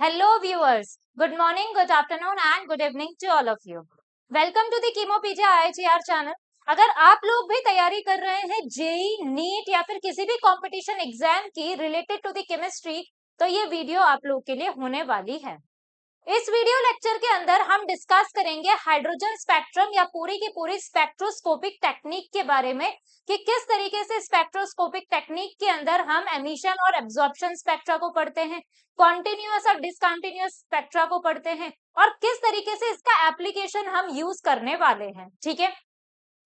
Hello viewers, good morning, good afternoon and good evening to all of you. Welcome to the Chemo PG IITR channel. अगर आप लोग भी तैयारी कर रहे हैं जेई, नीट या फिर किसी भी कंपटीशन एग्जाम की रिलेटेड टू द केमिस्ट्री, तो ये वीडियो आप लोग के लिए होने वाली है। इस वीडियो लेक्चर के अंदर हम डिस्कस करेंगे हाइड्रोजन स्पेक्ट्रम या पूरी की पूरी स्पेक्ट्रोस्कोपिक टेक्निक के बारे में कि किस तरीके से स्पेक्ट्रोस्कोपिक टेक्निक के अंदर हम एमिशन और एब्जॉर्प्शन स्पेक्ट्रा को पढ़ते हैं, कॉन्टिन्यूअस और डिसकंटिन्यूअस स्पेक्ट्रा को पढ़ते हैं और किस तरीके से इसका एप्लीकेशन हम यूज करने वाले हैं। ठीक है,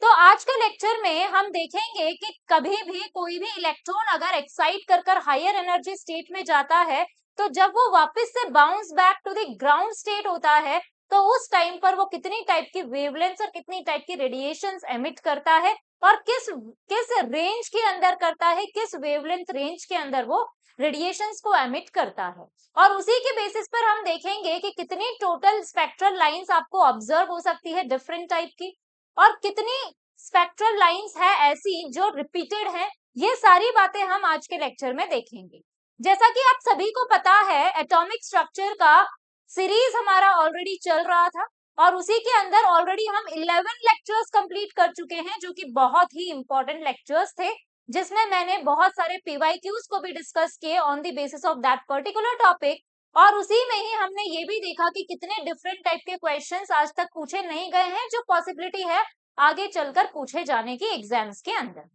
तो आज के लेक्चर में हम देखेंगे कि कभी भी कोई भी इलेक्ट्रॉन अगर एक्साइट कर हायर एनर्जी स्टेट में जाता है, तो जब वो वापस से bounce back to the ground state होता है, तो उस टाइम पर वो कितनी टाइप की वेवलेंथ और कितनी टाइप की रेडिएशंस एमिट करता है और किस किस रेंज के अंदर करता है, किस वेवलेंथ रेंज के अंदर वो रेडिएशंस को एमिट करता है। और उसी के बेसिस पर हम देखेंगे कि कितनी टोटल स्पेक्ट्रल लाइंस आपको ऑब्जर्व हो सकती है डिफरेंट टाइप की, और कितनी स्पेक्ट्रल लाइंस है ऐसी जो रिपीटेड है। ये सारी बातें हम आज के लेक्चर में देखेंगे। जैसा कि आप सभी को पता है, एटॉमिक स्ट्रक्चर का सीरीज हमारा ऑलरेडी चल रहा था और उसी के अंदर ऑलरेडी हम 11 लेक्चर्स कंप्लीट कर चुके हैं, जो कि बहुत ही इंपॉर्टेंट लेक्चर्स थे, जिसमें मैंने बहुत सारे पीवाईक्यूज को भी डिस्कस किए on the basis of that particular topic. और उसी में ही हमने ये भी देखा कि कितने डिफरेंट टाइप के क्वेश्चंस आज तक पूछे नहीं गए हैं, जो पॉसिबिलिटी है आगे चलकर पूछे जाने की एग्जाम्स के अंदर।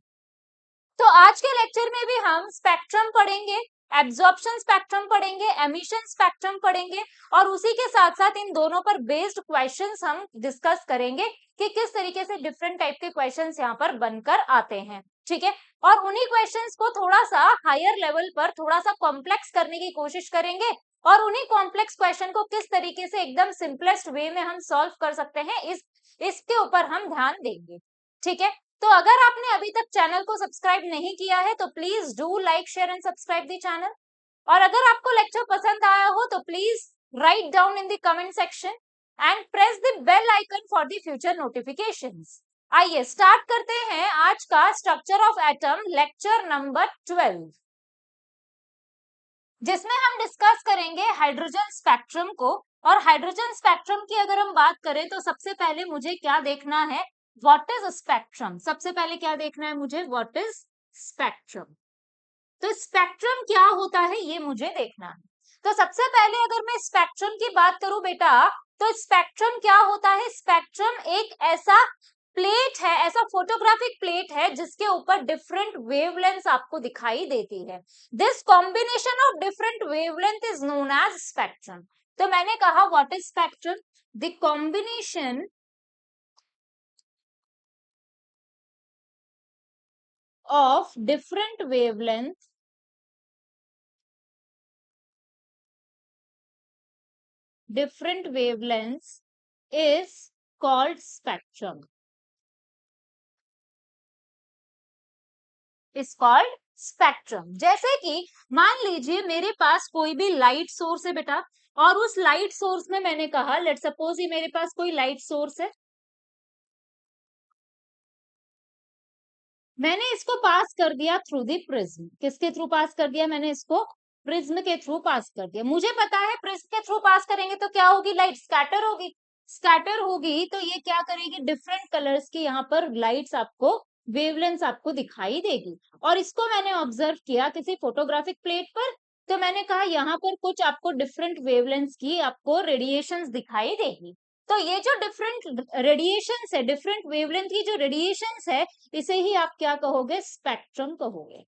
तो आज के लेक्चर में भी हम स्पेक्ट्रम पढ़ेंगे, एब्जॉर्प्शन स्पेक्ट्रम पढ़ेंगे, एमिशन स्पेक्ट्रम पढ़ेंगे और उसी के साथ साथ इन दोनों पर बेस्ड क्वेश्चंस हम डिस्कस करेंगे कि किस तरीके से डिफरेंट टाइप के क्वेश्चंस यहाँ पर बनकर आते हैं। ठीक है, और उन्हीं क्वेश्चंस को थोड़ा सा हायर लेवल पर थोड़ा सा कॉम्प्लेक्स करने की कोशिश करेंगे और उन्हीं कॉम्प्लेक्स क्वेश्चन को किस तरीके से एकदम सिंपलेस्ट वे में हम सॉल्व कर सकते हैं, इसके ऊपर हम ध्यान देंगे। ठीक है, तो अगर आपने अभी तक चैनल को सब्सक्राइब नहीं किया है तो please do like share and subscribe the channel. और अगर आपको लेक्चर पसंद आया हो तो please write down in the comment section and press the bell icon for the future notifications. आइए स्टार्ट करते हैं आज का structure of atom lecture number 12, जिसमें हम डिस्कस करेंगे हाइड्रोजन स्पेक्ट्रम को। और हाइड्रोजन स्पेक्ट्रम की अगर हम बात करें तो सबसे पहले मुझे क्या देखना है, व्हाट इज स्पेक्ट्रम। सबसे पहले क्या देखना है मुझे, व्हाट इज स्पेक्ट्रम। तो स्पेक्ट्रम क्या होता है ये मुझे देखना है। तो सबसे पहले अगर मैं स्पेक्ट्रम की बात करूं बेटा, तो स्पेक्ट्रम क्या होता है। स्पेक्ट्रम एक ऐसा प्लेट है, ऐसा फोटोग्राफिक प्लेट है जिसके ऊपर डिफरेंट वेवलेंथ आपको दिखाई देती है। This combination of different wavelength is known as spectrum. तो मैंने कहा what is spectrum, the combination of different wavelengths is called spectrum, is called spectrum. जैसे कि मान लीजिए मेरे पास कोई भी लाइट सोर्स है बेटा, और उस लाइट सोर्स में मैंने कहा, लेट सपोज ये मेरे पास कोई लाइट सोर्स है, मैंने इसको पास कर दिया थ्रू दी प्रिज्म। किसके थ्रू पास कर दिया, मैंने इसको प्रिज्म के थ्रू पास कर दिया। मुझे पता है प्रिज्म के थ्रू पास करेंगे तो क्या होगी, लाइट स्कैटर होगी। स्कैटर होगी तो ये क्या करेगी, डिफरेंट कलर्स की यहाँ पर लाइट्स आपको, वेवलेंथ आपको दिखाई देगी। और इसको मैंने ऑब्जर्व किया किसी फोटोग्राफिक प्लेट पर, तो मैंने कहा यहाँ पर कुछ आपको डिफरेंट वेवलेंथ की आपको रेडिएशंस दिखाई देगी। तो ये जो डिफरेंट रेडिएशंस है, डिफरेंट वेवलेंथ की जो रेडिएशंस है, इसे ही आप क्या कहोगे, स्पेक्ट्रम कहोगे।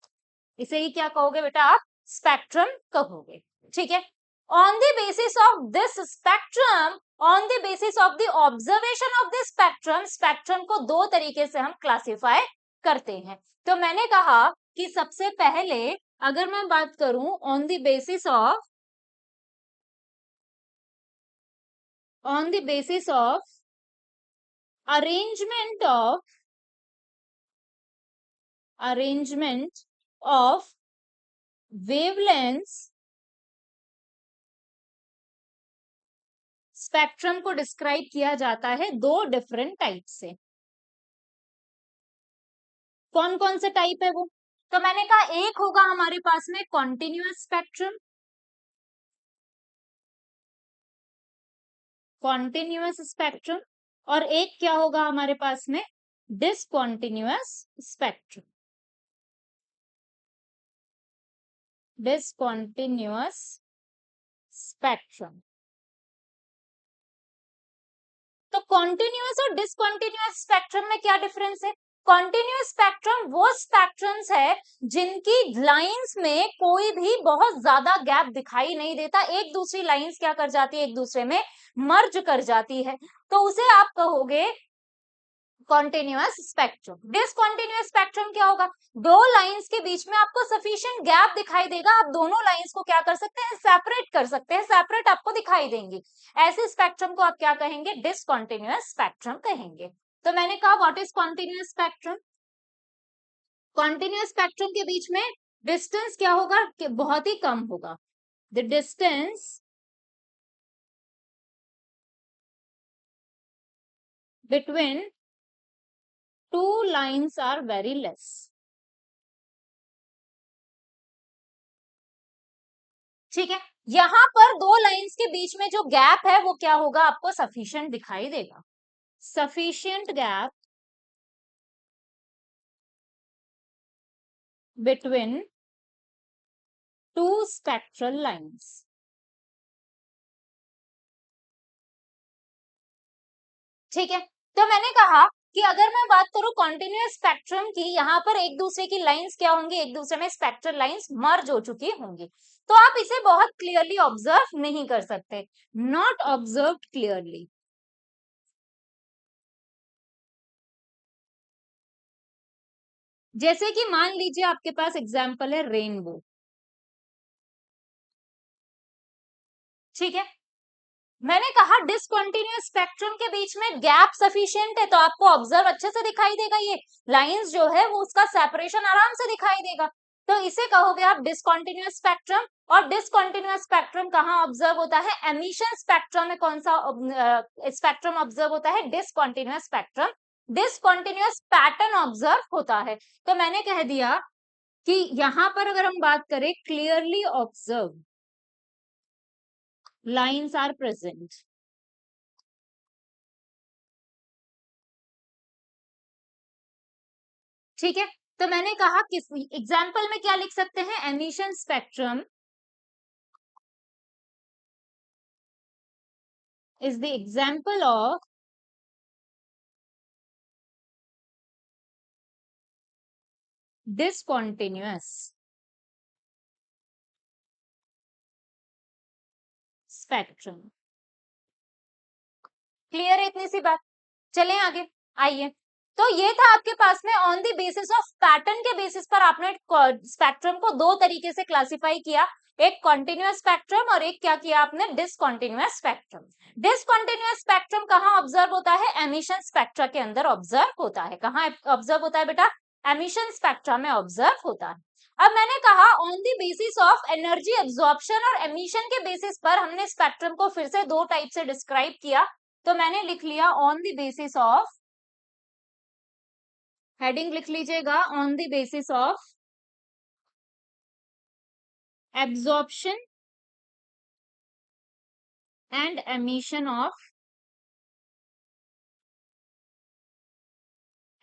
इसे ही क्या कहोगे बेटा, आप स्पेक्ट्रम कहोगे। ठीक है, on the basis of this spectrum, on the basis of the observation of this spectrum, spectrum को दो तरीके से हम क्लासिफाई करते हैं। तो मैंने कहा कि सबसे पहले अगर मैं बात करूं on the basis of, on the basis of arrangement of wavelengths, spectrum को डिस्क्राइब किया जाता है दो डिफरेंट टाइप से। कौन कौन से टाइप है वो, तो मैंने कहा एक होगा हमारे पास में कॉन्टिन्यूअस स्पेक्ट्रम, कॉन्टिन्यूअस स्पेक्ट्रम, और एक क्या होगा हमारे पास में, डिसकॉन्टिन्यूअस स्पेक्ट्रम। Discontinuous spectrum. तो कॉन्टिन्यूअस और डिसकॉन्टिन्यूअस स्पेक्ट्रम में क्या डिफरेंस है? कॉन्टिन्यूअस स्पेक्ट्रम वो स्पेक्ट्रम्स है जिनकी लाइंस में कोई भी बहुत ज्यादा गैप दिखाई नहीं देता, एक दूसरी लाइंस क्या कर जाती है, एक दूसरे में मर्ज कर जाती है, तो उसे आप कहोगे कॉन्टिन्यूअस स्पेक्ट्रम। डिसकॉन्टिन्यूअस स्पेक्ट्रम क्या होगा, दो लाइंस के बीच में आपको सफिशिएंट गैप दिखाई देगा, आप दोनों लाइंस को क्या कर सकते हैं, सेपरेट कर सकते हैं, सेपरेट आपको दिखाई देंगी, ऐसे स्पेक्ट्रम को आप क्या कहेंगे, डिसकॉन्टिन्यूअस स्पेक्ट्रम कहेंगे। तो मैंने कहा what is continuous spectrum, continuous spectrum के बीच में डिस्टेंस क्या होगा, कि बहुत ही कम होगा, the distance between two lines are very less. ठीक है, यहां पर दो लाइंस के बीच में जो गैप है वो क्या होगा, आपको सफिशिएंट दिखाई देगा, sufficient gap between two spectral lines. ठीक है, तो मैंने कहा कि अगर मैं बात करूं कॉन्टिन्यूअस स्पेक्ट्रम की, यहां पर एक दूसरे की लाइंस क्या होंगी, एक दूसरे में स्पेक्ट्रल लाइंस मर्ज हो चुकी होंगी, तो आप इसे बहुत क्लियरली ऑब्जर्व नहीं कर सकते, नॉट ऑब्जर्व क्लियरली। जैसे कि मान लीजिए आपके पास एग्जाम्पल है रेनबो, ठीक है, मैंने कहा डिसकंटिन्यूअस स्पेक्ट्रम के बीच में गैप सफिशिएंट है, तो आपको ऑब्जर्व अच्छे से दिखाई देगा, ये लाइंस जो है वो उसका सेपरेशन आराम से दिखाई देगा, तो इसे कहोगे आप डिसकंटिन्यूअस स्पेक्ट्रम। और डिसकंटिन्यूअस स्पेक्ट्रम कहाँ ऑब्जर्व होता है, एमिशन स्पेक्ट्रम में कौन सा स्पेक्ट्रम ऑब्जर्व होता है, discontinuous spectrum, discontinuous pattern observe होता है। तो मैंने कह दिया कि यहां पर अगर हम बात करें clearly observe lines are present, ठीक है, तो मैंने कहा किस एग्जाम्पल में क्या लिख सकते हैं, emission spectrum is the example of discontinuous spectrum. Clear है इतनी सी बात, चलें आगे, आइए। तो ये था आपके पास में on the basis of pattern के बेसिस पर आपने स्पेक्ट्रम को दो तरीके से क्लासिफाई किया, एक कॉन्टिन्यूअस स्पेक्ट्रम और एक क्या किया आपने, डिसकंटिन्यूअस स्पेक्ट्रम। डिसकंटिन्यूअस स्पेक्ट्रम कहाँ ऑब्जर्व होता है, एमिशन स्पेक्ट्रा के अंदर ऑब्जर्व होता है, कहाँ ऑब्जर्व होता है बेटा, एमिशन स्पेक्ट्रा में ऑब्जर्व होता है। अब मैंने कहा on the basis of energy absorption और एमिशन के बेसिस पर हमने स्पेक्ट्रम को फिर से दो टाइप से डिस्क्राइब किया, तो मैंने लिख लिया on the basis of, heading लिख लीजिएगा, on the basis of absorption and emission of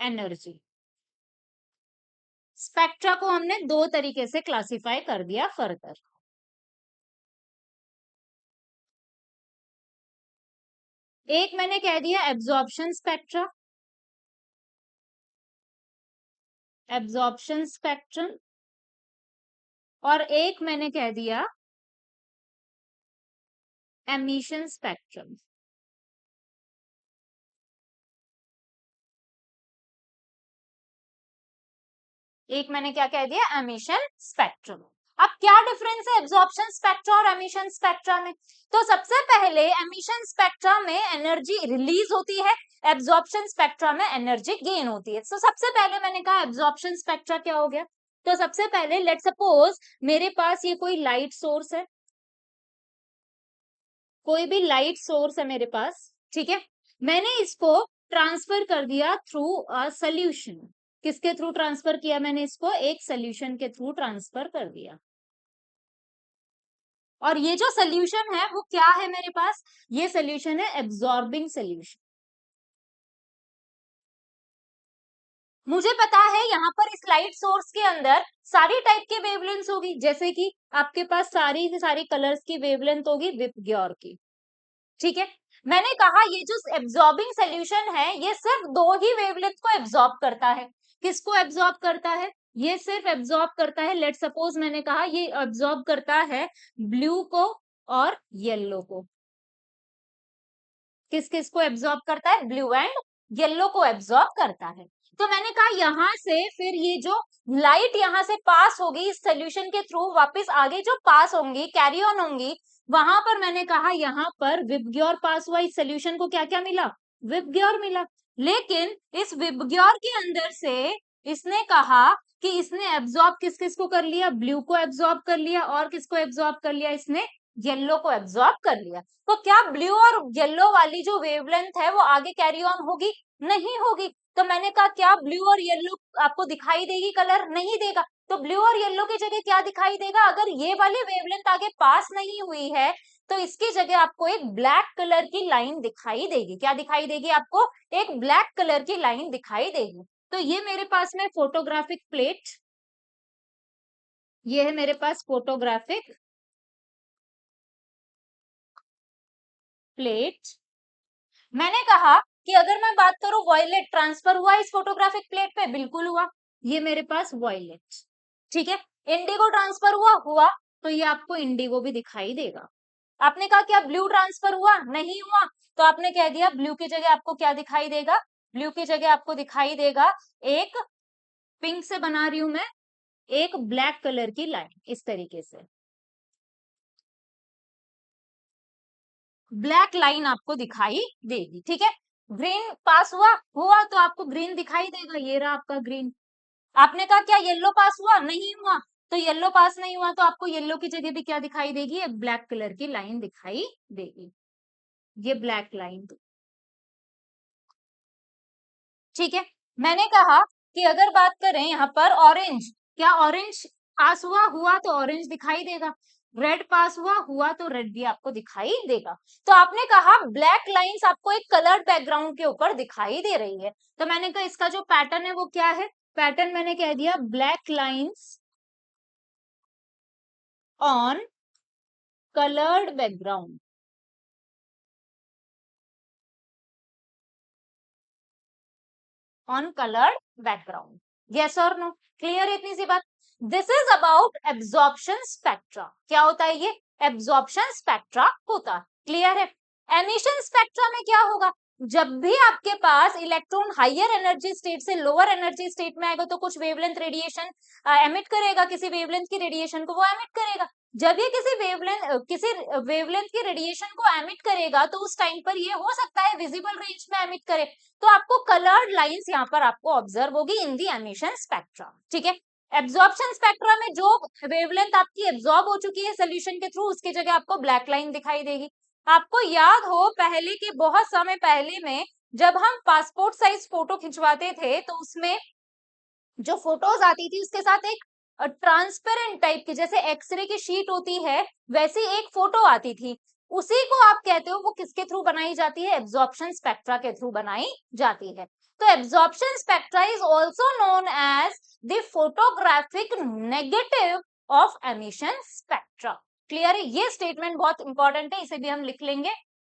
energy. Spectra को हमने दो तरीके से क्लासिफाई कर दिया फर्दर। एक मैंने कह दिया एब्जॉर्प्शन स्पेक्ट्रा, एब्जॉर्प्शन स्पेक्ट्रम, और एक मैंने कह दिया एमिशन स्पेक्ट्रम। एक मैंने क्या कह दिया, एमिशन स्पेक्ट्रम। अब क्या डिफरेंस है एब्जॉर्प्शन स्पेक्ट्रा और एमिशन स्पेक्ट्रा में, तो सबसे पहले एमिशन स्पेक्ट्रा में एनर्जी रिलीज होती है, एब्जॉर्प्शन स्पेक्ट्रा में एनर्जी गेन होती है। तो सबसे पहले मैंने कहा एब्जॉर्प्शन स्पेक्ट्रा क्या हो गया, तो सबसे पहले लेट सपोज मेरे पास ये कोई लाइट सोर्स है, कोई भी लाइट सोर्स है मेरे पास, ठीक है, मैंने इसको ट्रांसफर कर दिया थ्रू अ सोल्यूशन। किसके थ्रू ट्रांसफर किया मैंने इसको, एक सोल्यूशन के थ्रू ट्रांसफर कर दिया। और ये जो सोल्यूशन है वो क्या है मेरे पास, ये सोल्यूशन है एब्जॉर्बिंग सोल्यूशन। मुझे पता है यहाँ पर इस लाइट सोर्स के अंदर सारी टाइप की वेवलेंथ होगी, जैसे कि आपके पास सारी की सारी कलर्स की वेवलेंथ होगी विपग्योर की, ठीक है। मैंने कहा ये जो एब्जॉर्बिंग सोल्यूशन है ये सिर्फ दो ही वेवलेंथ को एब्जॉर्ब करता है। किसको एब्जॉर्ब करता है, ये सिर्फ एब्जॉर्ब करता है, लेट सपोज मैंने कहा ये एब्जॉर्ब करता है ब्लू को और येलो को। किस किस को एब्जॉर्ब करता है, ब्लू एंड येलो को एब्जॉर्ब करता है। तो मैंने कहा यहां से फिर ये जो लाइट यहां से पास होगी इस सोल्यूशन के थ्रू, वापस आगे जो पास होंगी कैरी ऑन होंगी, वहां पर मैंने कहा यहाँ पर विबग्योर पास हुआ, इस सोल्यूशन को क्या क्या मिला, विबग्योर मिला। लेकिन इस विबग्योर के अंदर से इसने कहा कि इसने एब्जॉर्ब किस किस को कर लिया, ब्लू को एब्जॉर्ब कर लिया और किसको एब्जॉर्ब कर लिया, इसने येलो को एब्जॉर्ब कर लिया। तो क्या ब्लू और येलो वाली जो वेवलेंथ है वो आगे कैरी ऑन होगी, नहीं होगी। तो मैंने कहा क्या ब्लू और येलो आपको दिखाई देगी कलर, नहीं देगा। तो ब्लू और येलो की जगह क्या दिखाई देगा, अगर ये वाली वेवलेंथ आगे पास नहीं हुई है तो इसकी जगह आपको एक ब्लैक कलर की लाइन दिखाई देगी। क्या दिखाई देगी आपको, एक ब्लैक कलर की लाइन दिखाई देगी। तो ये मेरे पास में फोटोग्राफिक प्लेट, ये है मेरे पास फोटोग्राफिक प्लेट। मैंने कहा कि अगर मैं बात करूं वॉयलेट ट्रांसफर हुआ इस फोटोग्राफिक प्लेट पे, बिल्कुल हुआ, ये मेरे पास वॉयलेट, ठीक है। इंडिगो ट्रांसफर हुआ हुआ, तो ये आपको इंडिगो भी दिखाई देगा। आपने कहा क्या ब्लू ट्रांसफर हुआ, नहीं हुआ, तो आपने कह दिया ब्लू की जगह आपको क्या दिखाई देगा, ब्लू की जगह आपको दिखाई देगा एक, पिंक से बना रही हूं मैं, एक ब्लैक कलर की लाइन इस तरीके से, ब्लैक लाइन आपको दिखाई देगी, ठीक है। ग्रीन पास हुआ हुआ तो आपको ग्रीन दिखाई देगा, ये रहा आपका ग्रीन। आपने कहा क्या येलो पास हुआ, नहीं हुआ, तो येलो पास नहीं हुआ तो आपको येलो की जगह भी क्या दिखाई देगी, एक ब्लैक कलर की लाइन दिखाई देगी, ये ब्लैक लाइन, ठीक है। मैंने कहा कि अगर बात करें यहाँ पर ऑरेंज, क्या ऑरेंज पास हुआ हुआ तो ऑरेंज दिखाई देगा, रेड पास हुआ हुआ तो रेड भी आपको दिखाई देगा। तो आपने कहा ब्लैक लाइंस आपको एक कलर्ड बैकग्राउंड के ऊपर दिखाई दे रही है, तो मैंने कहा इसका जो पैटर्न है वो क्या है, पैटर्न मैंने कह दिया black lines on coloured background, on coloured background, yes और नो, क्लियर इतनी सी बात। This is about absorption spectra, क्या होता है ये, एब्जॉर्प्शन स्पेक्ट्रा होता है, क्लियर है। एमिशन स्पेक्ट्रा में क्या होगा, जब भी आपके पास इलेक्ट्रॉन हायर एनर्जी स्टेट से लोअर एनर्जी स्टेट में आएगा तो कुछ वेवलेंथ रेडिएशन एमिट करेगा, किसी वेवलेंथ की रेडिएशन को वो एमिट करेगा। जब ये किसी वेवलेंथ की रेडिएशन को एमिट करेगा तो उस टाइम पर ये हो सकता है विजिबल रेंज में एमिट करे, तो आपको कलर्ड लाइंस यहाँ पर आपको ऑब्जर्व होगी इन दी एमिशन स्पेक्ट्रा, ठीक है। एब्जॉर्प्शन स्पेक्ट्रा में जो वेवलेंथ आपकी एब्जॉर्ब हो चुकी है सोल्यूशन के थ्रू उसकी जगह आपको ब्लैक लाइन दिखाई देगी। आपको याद हो पहले के बहुत समय पहले में जब हम पासपोर्ट साइज फोटो खिंचवाते थे तो उसमें जो फोटोज आती थी उसके साथ एक ट्रांसपेरेंट टाइप की, जैसे एक्सरे की शीट होती है वैसी एक फोटो आती थी, उसी को आप कहते हो वो किसके थ्रू बनाई जाती है, एब्जॉर्प्शन स्पेक्ट्रा के थ्रू बनाई जाती है। तो absorption spectra is also known as the photographic negative of emission spectra, clear है, ये स्टेटमेंट बहुत इंपॉर्टेंट है, इसे भी हम लिख लेंगे।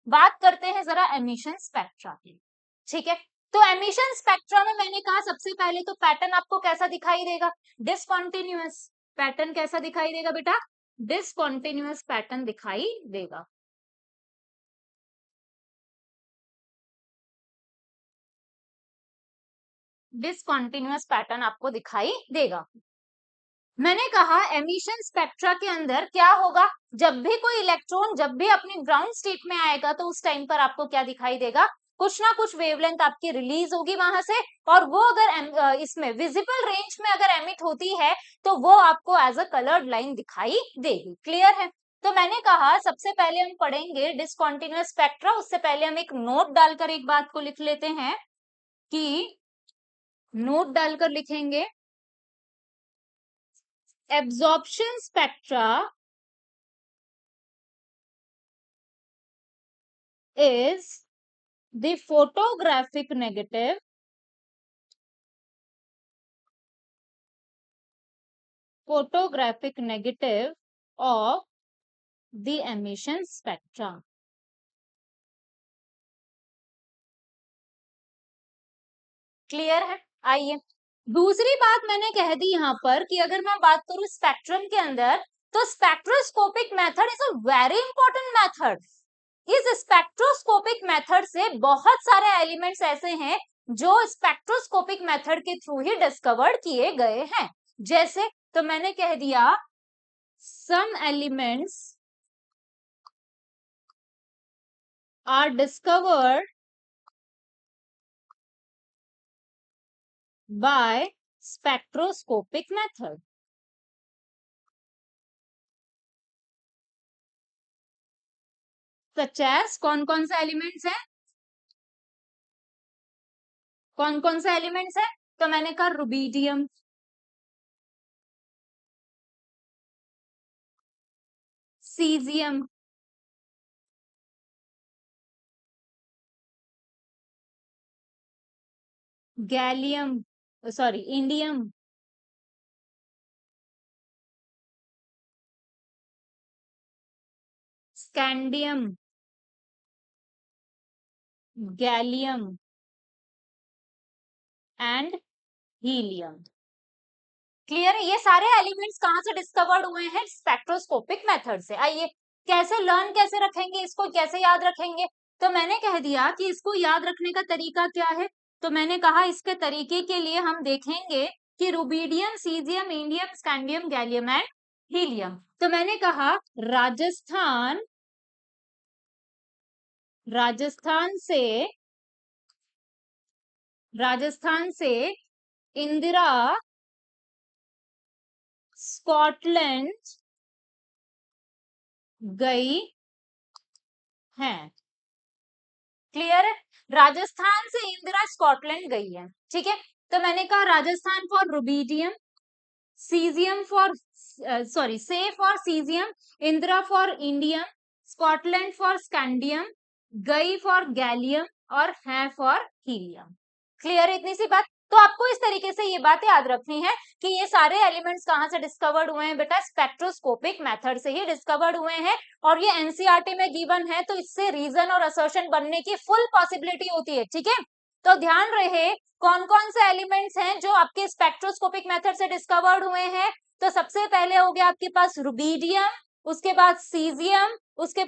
बात करते हैं जरा एमिशन स्पेक्ट्रा की, ठीक है। तो एमिशन स्पेक्ट्रा में मैंने कहा सबसे पहले तो पैटर्न आपको कैसा दिखाई देगा, डिसकंटिन्यूअस, पैटर्न कैसा दिखाई देगा बेटा, डिसकंटिन्यूअस पैटर्न दिखाई देगा, डिसकंटिन्यूअस पैटर्न आपको दिखाई देगा। मैंने कहा एमिशन स्पेक्ट्रा के अंदर क्या होगा, जब भी कोई इलेक्ट्रॉन जब भी अपनी ग्राउंड स्टेट में आएगा तो उस टाइम पर आपको क्या दिखाई देगा, कुछ ना कुछ वेवलेंथ आपकी रिलीज होगी वहां से, और वो अगर इसमें विजिबल रेंज में अगर एमिट होती है तो वो आपको एज अ कलर्ड लाइन दिखाई देगी, क्लियर है। तो मैंने कहा सबसे पहले हम पढ़ेंगे डिसकंटिन्यूअस स्पेक्ट्रा, उससे पहले हम एक नोट डालकर एक बात को लिख लेते हैं कि नोट डालकर लिखेंगे absorption spectra is the photographic negative of the emission spectrum. Clear है? आइए, दूसरी बात मैंने कह दी यहाँ पर कि अगर मैं बात करूं स्पेक्ट्रम के अंदर, तो spectroscopic method is a very important method. इस स्पेक्ट्रोस्कोपिक मेथड से बहुत सारे एलिमेंट्स ऐसे हैं जो स्पेक्ट्रोस्कोपिक मेथड के थ्रू ही डिस्कवर्ड किए गए हैं. जैसे, तो मैंने कह दिया some elements are discovered by spectroscopic method. such as कौन कौन से एलिमेंट्स हैं? कौन कौन से एलिमेंट्स हैं? तो मैंने कहा rubidium, caesium, gallium, sorry indium, scandium, gallium and helium. Clear है? ये सारे एलिमेंट्स कहां से डिस्कवर्ड हुए हैं? स्पेक्ट्रोस्कोपिक मेथड से. आइए, कैसे लर्न कैसे रखेंगे इसको, कैसे याद रखेंगे? तो मैंने कह दिया कि इसको याद रखने का तरीका क्या है. तो मैंने कहा इसके तरीके के लिए हम देखेंगे कि rubidium, caesium, indium, scandium, gallium and helium. तो मैंने कहा राजस्थान राजस्थान से इंदिरा स्कॉटलैंड गई है. क्लियर है? राजस्थान से इंदिरा स्कॉटलैंड गई है. ठीक है, तो मैंने कहा Rajasthan for rubidium, caesium for से for caesium, Indira for indium, Scotland for scandium, गई फॉर गैलियम और है फॉर हीलियम. क्लियर है इतनी सी बात? तो आपको इस तरीके से ये बात याद रखनी है कि ये सारे एलिमेंट्स कहां से डिस्कवर्ड हुए हैं बेटा? स्पेक्ट्रोस्कोपिक मेथड से ही डिस्कवर्ड हुए हैं. और ये एनसीईआरटी में गिवन है, तो इससे रीजन और असर्शन बनने की फुल पॉसिबिलिटी होती है. ठीक है, तो ध्यान रहे कौन कौन से एलिमेंट्स हैं जो आपके स्पेक्ट्रोस्कोपिक मेथड से डिस्कवर्ड हुए हैं. तो सबसे पहले हो गया आपके पास रुबीडियम, उसके बाद सीजियम, उसके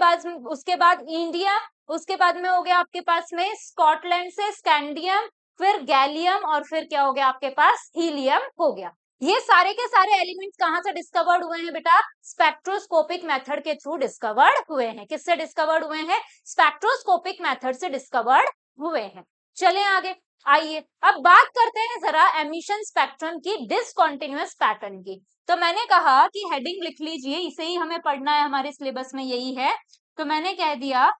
बाद इंडियम, उसके बाद में हो गया आपके पास में स्कॉटलैंड से स्कैंडियम, फिर गैलियम और फिर क्या हो गया आपके पास? हीलियम हो गया. ये सारे के सारे एलिमेंट्स कहां से डिस्कवर्ड हुए हैं बेटा? स्पेक्ट्रोस्कोपिक मेथड के थ्रू डिस्कवर्ड हुए हैं. किससे डिस्कवर्ड हुए हैं? स्पेक्ट्रोस्कोपिक मेथड से डिस्कवर्ड हुए हैं. चले आगे. आइए, अब बात करते हैं जरा एमिशन स्पेक्ट्रम की डिसकंटिन्यूअस पैटर्न की. तो मैंने कहा कि हेडिंग लिख लीजिए, इसे ही हमें पढ़ना है, हमारे सिलेबस में यही है. तो मैंने कह दिया,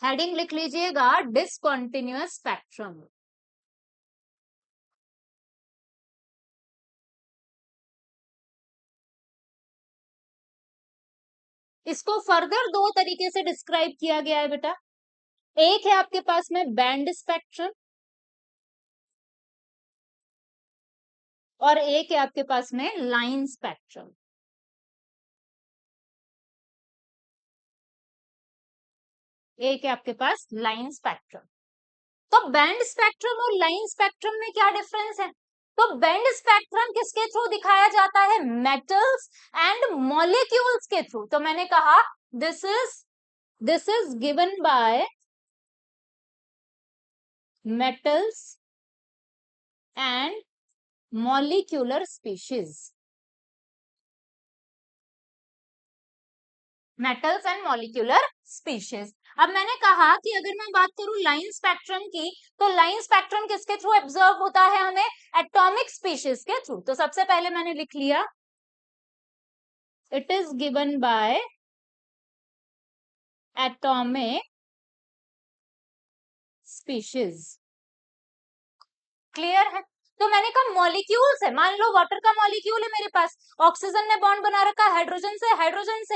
हेडिंग लिख लीजिएगा डिसकंटिन्यूअस स्पेक्ट्रम. इसको फर्दर दो तरीके से डिस्क्राइब किया गया है बेटा. एक है आपके पास में बैंड स्पेक्ट्रम और एक है आपके पास में लाइन स्पेक्ट्रम. एक है आपके पास लाइन स्पेक्ट्रम. तो बैंड स्पेक्ट्रम और लाइन स्पेक्ट्रम में क्या डिफरेंस है? तो बैंड स्पेक्ट्रम किसके थ्रू दिखाया जाता है? मेटल्स एंड मॉलिक्यूल्स के थ्रू. तो मैंने कहा this is given by metals and molecular species. Metals and molecular species. अब मैंने कहा कि अगर मैं बात करूं लाइन स्पेक्ट्रम की, तो लाइन स्पेक्ट्रम किसके थ्रू ऑब्जर्व होता है हमें? एटॉमिक स्पीशीज के थ्रू. तो सबसे पहले मैंने लिख लिया, it is given by atomic species. Clear है? तो मैंने कहा मॉलिक्यूल्स है, मान लो वाटर का मॉलिक्यूल है मेरे पास, ऑक्सीजन ने बॉन्ड बना रखा है हाइड्रोजन से,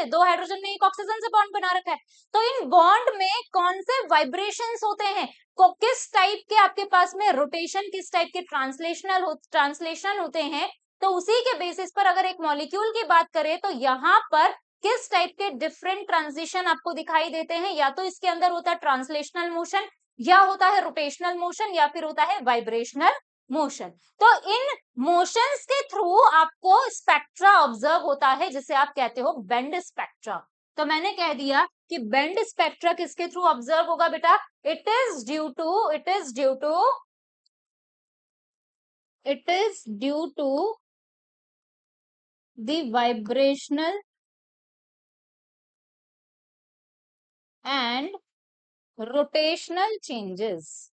दो हाइड्रोजन ने एक ऑक्सीजन से बॉन्ड बना रखा है। तो इन बॉन्ड में कौन से वाइब्रेशंस होते हैं, को किस टाइप के आपके पास में रोटेशन, किस टाइप के ट्रांसलेशन होते हैं, तो उसी के बेसिस पर अगर एक मॉलिक्यूल की बात करें तो यहाँ पर किस टाइप के डिफरेंट ट्रांजिशन आपको दिखाई देते हैं, या तो इसके अंदर होता है ट्रांसलेशनल मोशन, या होता है रोटेशनल मोशन, या फिर होता है वाइब्रेशनल मोशन। तो इन मोशंस के थ्रू आपको स्पेक्ट्रा ऑब्जर्व होता है, जिसे आप कहते हो बेंड स्पेक्ट्रा। तो मैंने कह दिया कि बेंड स्पेक्ट्रा किसके थ्रू ऑब्जर्व होगा बेटा, it is due to the vibrational and rotational changes,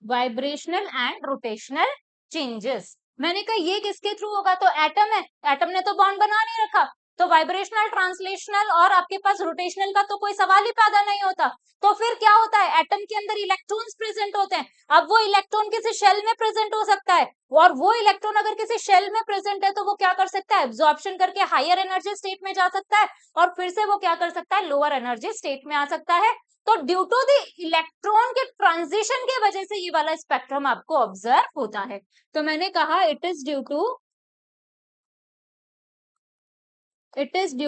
vibrational and rotational changes. मैंने कहा ये किसके थ्रू होगा, तो एटम है, एटम ने तो बॉन्ड बना नहीं रखा, तो वाइब्रेशनल, ट्रांसलेशनल और आपके पास रोटेशनल का तो कोई सवाल ही पैदा नहीं होता। तो फिर क्या होता है, एटम के अंदर इलेक्ट्रॉन्स प्रेजेंट होते हैं। अब वो इलेक्ट्रॉन किसी शेल में प्रेजेंट हो सकता है, और वो इलेक्ट्रॉन अगर किसी शेल में प्रेजेंट है तो वो क्या कर सकता है, एब्जॉर्प्शन करके हायर एनर्जी स्टेट में जा सकता है, और फिर से वो क्या कर सकता है, लोअर एनर्जी स्टेट में आ सकता है। तो ड्यू टू द इलेक्ट्रॉन के ट्रांजिशन के वजह से ये वाला स्पेक्ट्रम आपको ऑब्जर्व होता है। तो मैंने कहा it is due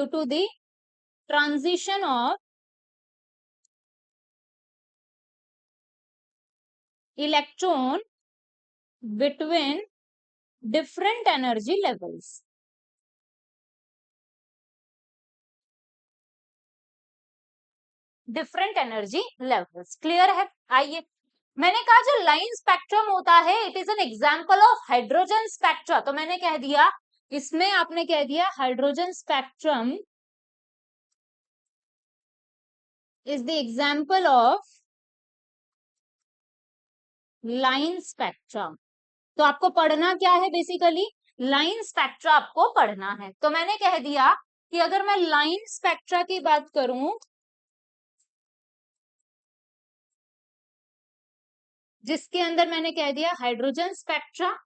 to the transition of electron between different energy levels. Different energy levels, clear है। आइए, मैंने कहा जो लाइन स्पेक्ट्रम होता है it is an example of hydrogen spectra. तो मैंने कह दिया, इसमें आपने कह दिया hydrogen spectrum is the example of line spectrum. तो आपको पढ़ना क्या है, बेसिकली लाइन स्पेक्ट्रा आपको पढ़ना है। तो मैंने कह दिया कि अगर मैं लाइन स्पेक्ट्रा की बात करूं, जिसके अंदर मैंने कह दिया हाइड्रोजन स्पेक्ट्रा,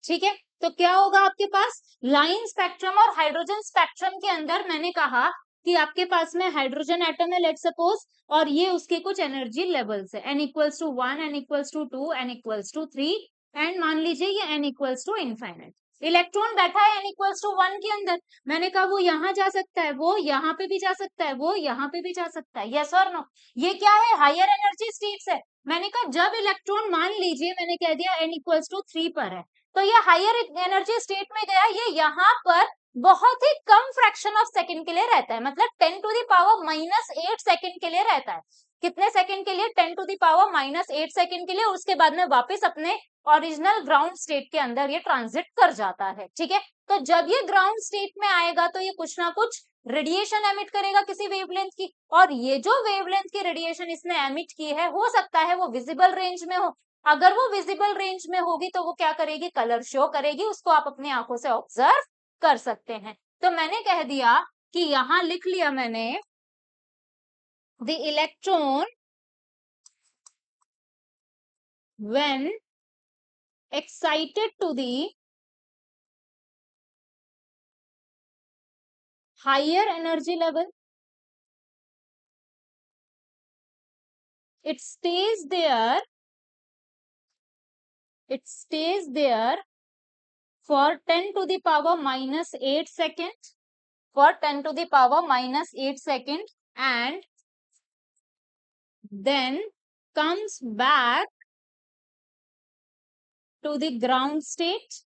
ठीक है, तो क्या होगा आपके पास लाइन स्पेक्ट्रम और हाइड्रोजन स्पेक्ट्रम के अंदर मैंने कहा कि आपके पास में हाइड्रोजन एटम है, लेट सपोज, और ये उसके कुछ एनर्जी लेवल्स है, n equals to 1, n equals to 2, n equals to 3, and मान लीजिए ये n equals to infinite. Electron बैठा है n इक्वल्स टू 1 के अंदर, मैंने कहा वो यहां जा सकता है, वो यहाँ पे भी जा सकता है, वो यहाँ पे भी जा सकता है, यस और नो। ये क्या है, हायर एनर्जी स्टेट्स है। मैंने कहा जब इलेक्ट्रॉन मान लीजिए मैंने कह दिया n इक्वल्स टू 3 पर है, तो ये हायर एनर्जी स्टेट में गया, ये यहाँ पर बहुत ही कम फ्रैक्शन ऑफ सेकंड के लिए रहता है, मतलब 10 टू द पावर -8 सेकंड के लिए रहता है। कितने सेकंड के लिए, 10 टू द पावर -8 सेकंड के लिए, उसके बाद में वापस अपने ओरिजिनल ग्राउंड स्टेट के अंदर ये ट्रांजिट कर जाता है, ठीक है। तो जब ये ग्राउंड स्टेट में आएगा तो ये कुछ ना कुछ रेडिएशन एमिट करेगा किसी वेवलेंथ की, और ये जो वेवलेंथ की रेडिएशन इसने एमिट की है, हो सकता है वो विजिबल रेंज में हो। अगर वो विजिबल रेंज में होगी तो वो क्या करेगी, कलर शो करेगी, उसको आप अपनी आंखों से ऑब्जर्व कर सकते हैं। तो मैंने कह दिया कि यहां लिख लिया मैंने, the electron when excited to the higher energy level, it stays there it stays there for 10 to the power -8 seconds, for 10 to the power -8 seconds, and then comes back to the ground state,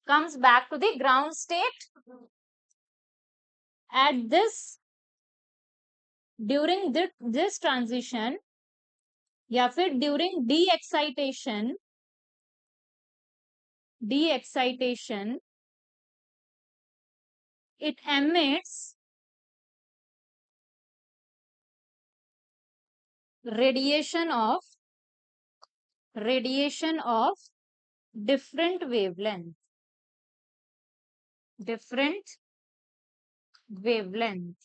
comes back to the ground state at this, during this transition, या फिर during D excitation it emits radiation of different wavelength, different wavelength,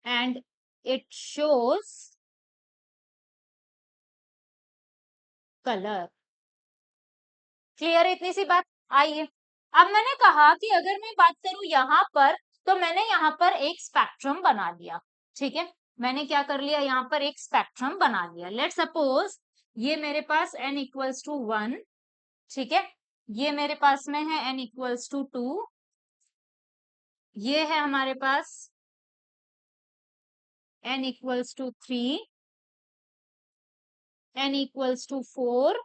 and it shows color. Clear है इतनी सी बात? आइए अब मैंने कहा कि अगर मैं बात करूं यहाँ पर, तो मैंने यहाँ पर एक स्पेक्ट्रम बना लिया, ठीक है। मैंने क्या कर लिया, यहाँ पर एक स्पेक्ट्रम बना लिया। लेट सपोज ये मेरे पास n इक्वल्स टू 1, ठीक है, ये मेरे पास में है n इक्वल्स टू 2, ये है हमारे पास n equals to 3, n equals to 4,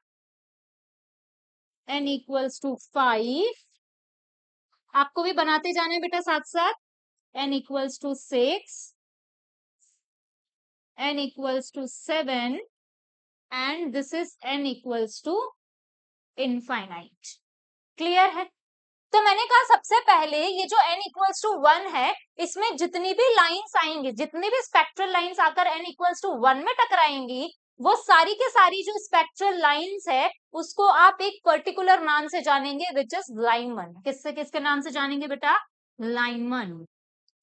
n equals to 5, आपको भी बनाते जाने बेटा साथ साथ, n equals to 6, n equals to 7, and this is n equals to infinite. Clear है? तो मैंने कहा सबसे पहले ये जो n equals to 1 है, इसमें जितनी भी लाइंस आएंगी, जितनी भी स्पेक्ट्रल लाइंस आकर n equals to 1 में टकराएंगी, वो सारी के सारी जो स्पेक्ट्रल लाइंस है उसको आप एक पर्टिकुलर नाम से जानेंगे, विच इज लाइनमैन। किससे किसके नाम से जानेंगे बेटा? Lyman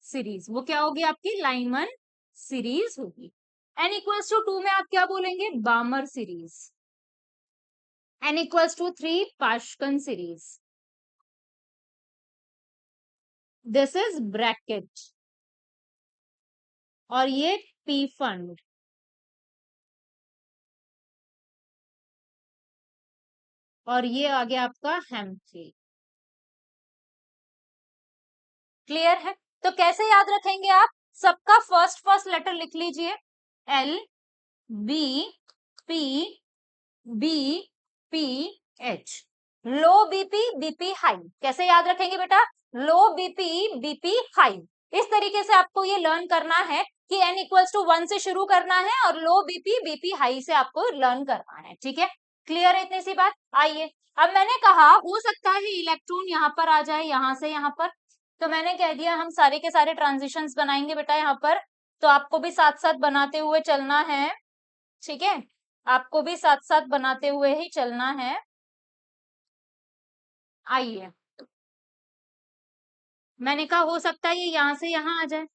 series. वो क्या होगी आपकी? लाइनमैन सीरीज होगी। n इक्वल्स टू 2 में आप क्या बोलेंगे? Balmer series. n equals to 3 Paschen series. This is bracket, और ये पी फंड, और ये आ गया आपका हेम्फ्री। क्लियर है? तो कैसे याद रखेंगे आप? सबका फर्स्ट लेटर लिख लीजिए, L B P B P H। लो बीपी बीपी हाई, कैसे याद रखेंगे बेटा? लो बीपी बीपी हाई। इस तरीके से आपको ये लर्न करना है कि n इक्वल्स टू 1 से शुरू करना है और लो बीपी बीपी हाई से आपको लर्न करना है, ठीक है। क्लियर है इतनी सी बात? आइए अब मैंने कहा हो सकता है इलेक्ट्रॉन यहाँ पर आ जाए, यहाँ से यहाँ पर, तो मैंने कह दिया हम सारे के सारे ट्रांजिशंस बनाएंगे बेटा यहाँ पर, तो आपको भी साथ साथ बनाते हुए चलना है, ठीक है, आपको भी साथ साथ बनाते हुए ही चलना है। आइए मैंने कहा हो सकता है ये यहाँ से यहाँ आ जाए,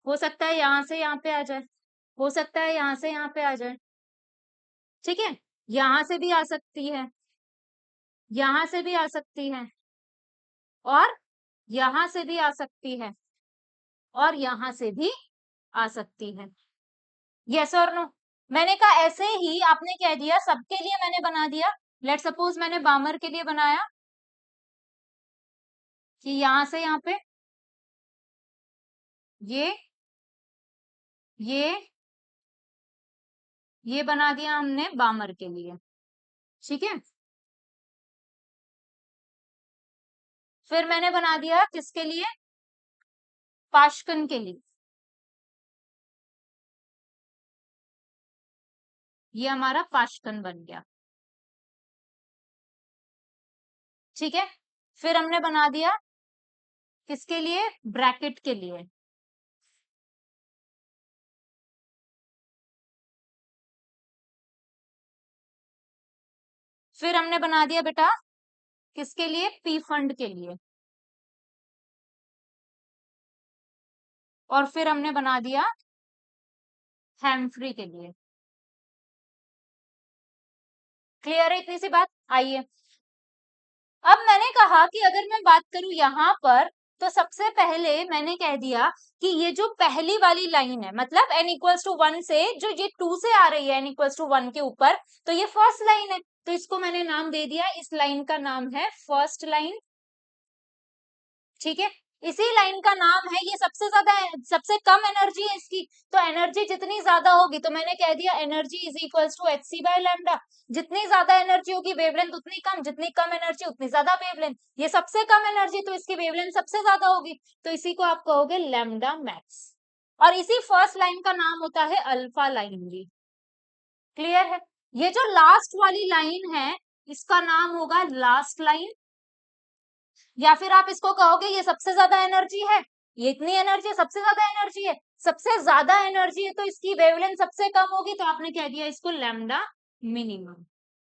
हो सकता है यहाँ से यहाँ पे आ जाए, हो सकता है यहाँ से यहाँ पे आ जाए, ठीक है, यहाँ से भी आ सकती है, यहाँ से भी आ सकती है, और यहाँ से भी आ सकती है, और यहाँ से भी आ सकती है। यस और नो? मैंने कहा ऐसे ही आपने कह दिया सबके लिए मैंने बना दिया। लेट सपोज मैंने बामर के लिए बनाया कि यहाँ से यहाँ पे ये ये बना दिया हमने बामर के लिए, ठीक है। फिर मैंने बना दिया किसके लिए? पाश्कन के लिए। ये हमारा पाश्कन बन गया, ठीक है। फिर हमने बना दिया किसके लिए? ब्रैकेट के लिए। फिर हमने बना दिया बेटा किसके लिए? पी फंड के लिए। और फिर हमने बना दिया हेम्फ्री के लिए। क्लियर है इतनी सी बात? आइए अब मैंने कहा कि अगर मैं बात करूं यहाँ पर, तो सबसे पहले मैंने कह दिया कि ये जो पहली वाली लाइन है, मतलब n इक्वल्स टू 1 से जो ये 2 से आ रही है n इक्वल्स टू 1 के ऊपर, तो ये फर्स्ट लाइन है, तो इसको मैंने नाम दे दिया, इस लाइन का नाम है फर्स्ट लाइन, ठीक है। इसी लाइन का नाम है, ये सबसे ज्यादा सबसे कम एनर्जी है इसकी, तो एनर्जी जितनी ज्यादा होगी, तो मैंने कह दिया energy is equals to h c by lambda. जितनी ज्यादा एनर्जी होगी वेवलेंथ उतनी कम, जितनी कम एनर्जी उतनी ज्यादा वेवलेंथ। ये सबसे कम एनर्जी तो इसकी वेवलेंथ सबसे ज्यादा होगी, तो इसी को आप कहोगे लैम्डा मैक्स। और इसी फर्स्ट लाइन का नाम होता है अल्फा लाइन भी। क्लियर है? ये जो लास्ट वाली लाइन है इसका नाम होगा लास्ट लाइन, या फिर आप इसको कहोगे ये सबसे ज्यादा एनर्जी है, ये इतनी एनर्जी, सबसे ज्यादा एनर्जी है, सबसे ज्यादा एनर्जी है तो इसकी वेवलेंथ सबसे कम होगी, तो आपने कह दिया इसको लैम्डा मिनिमम।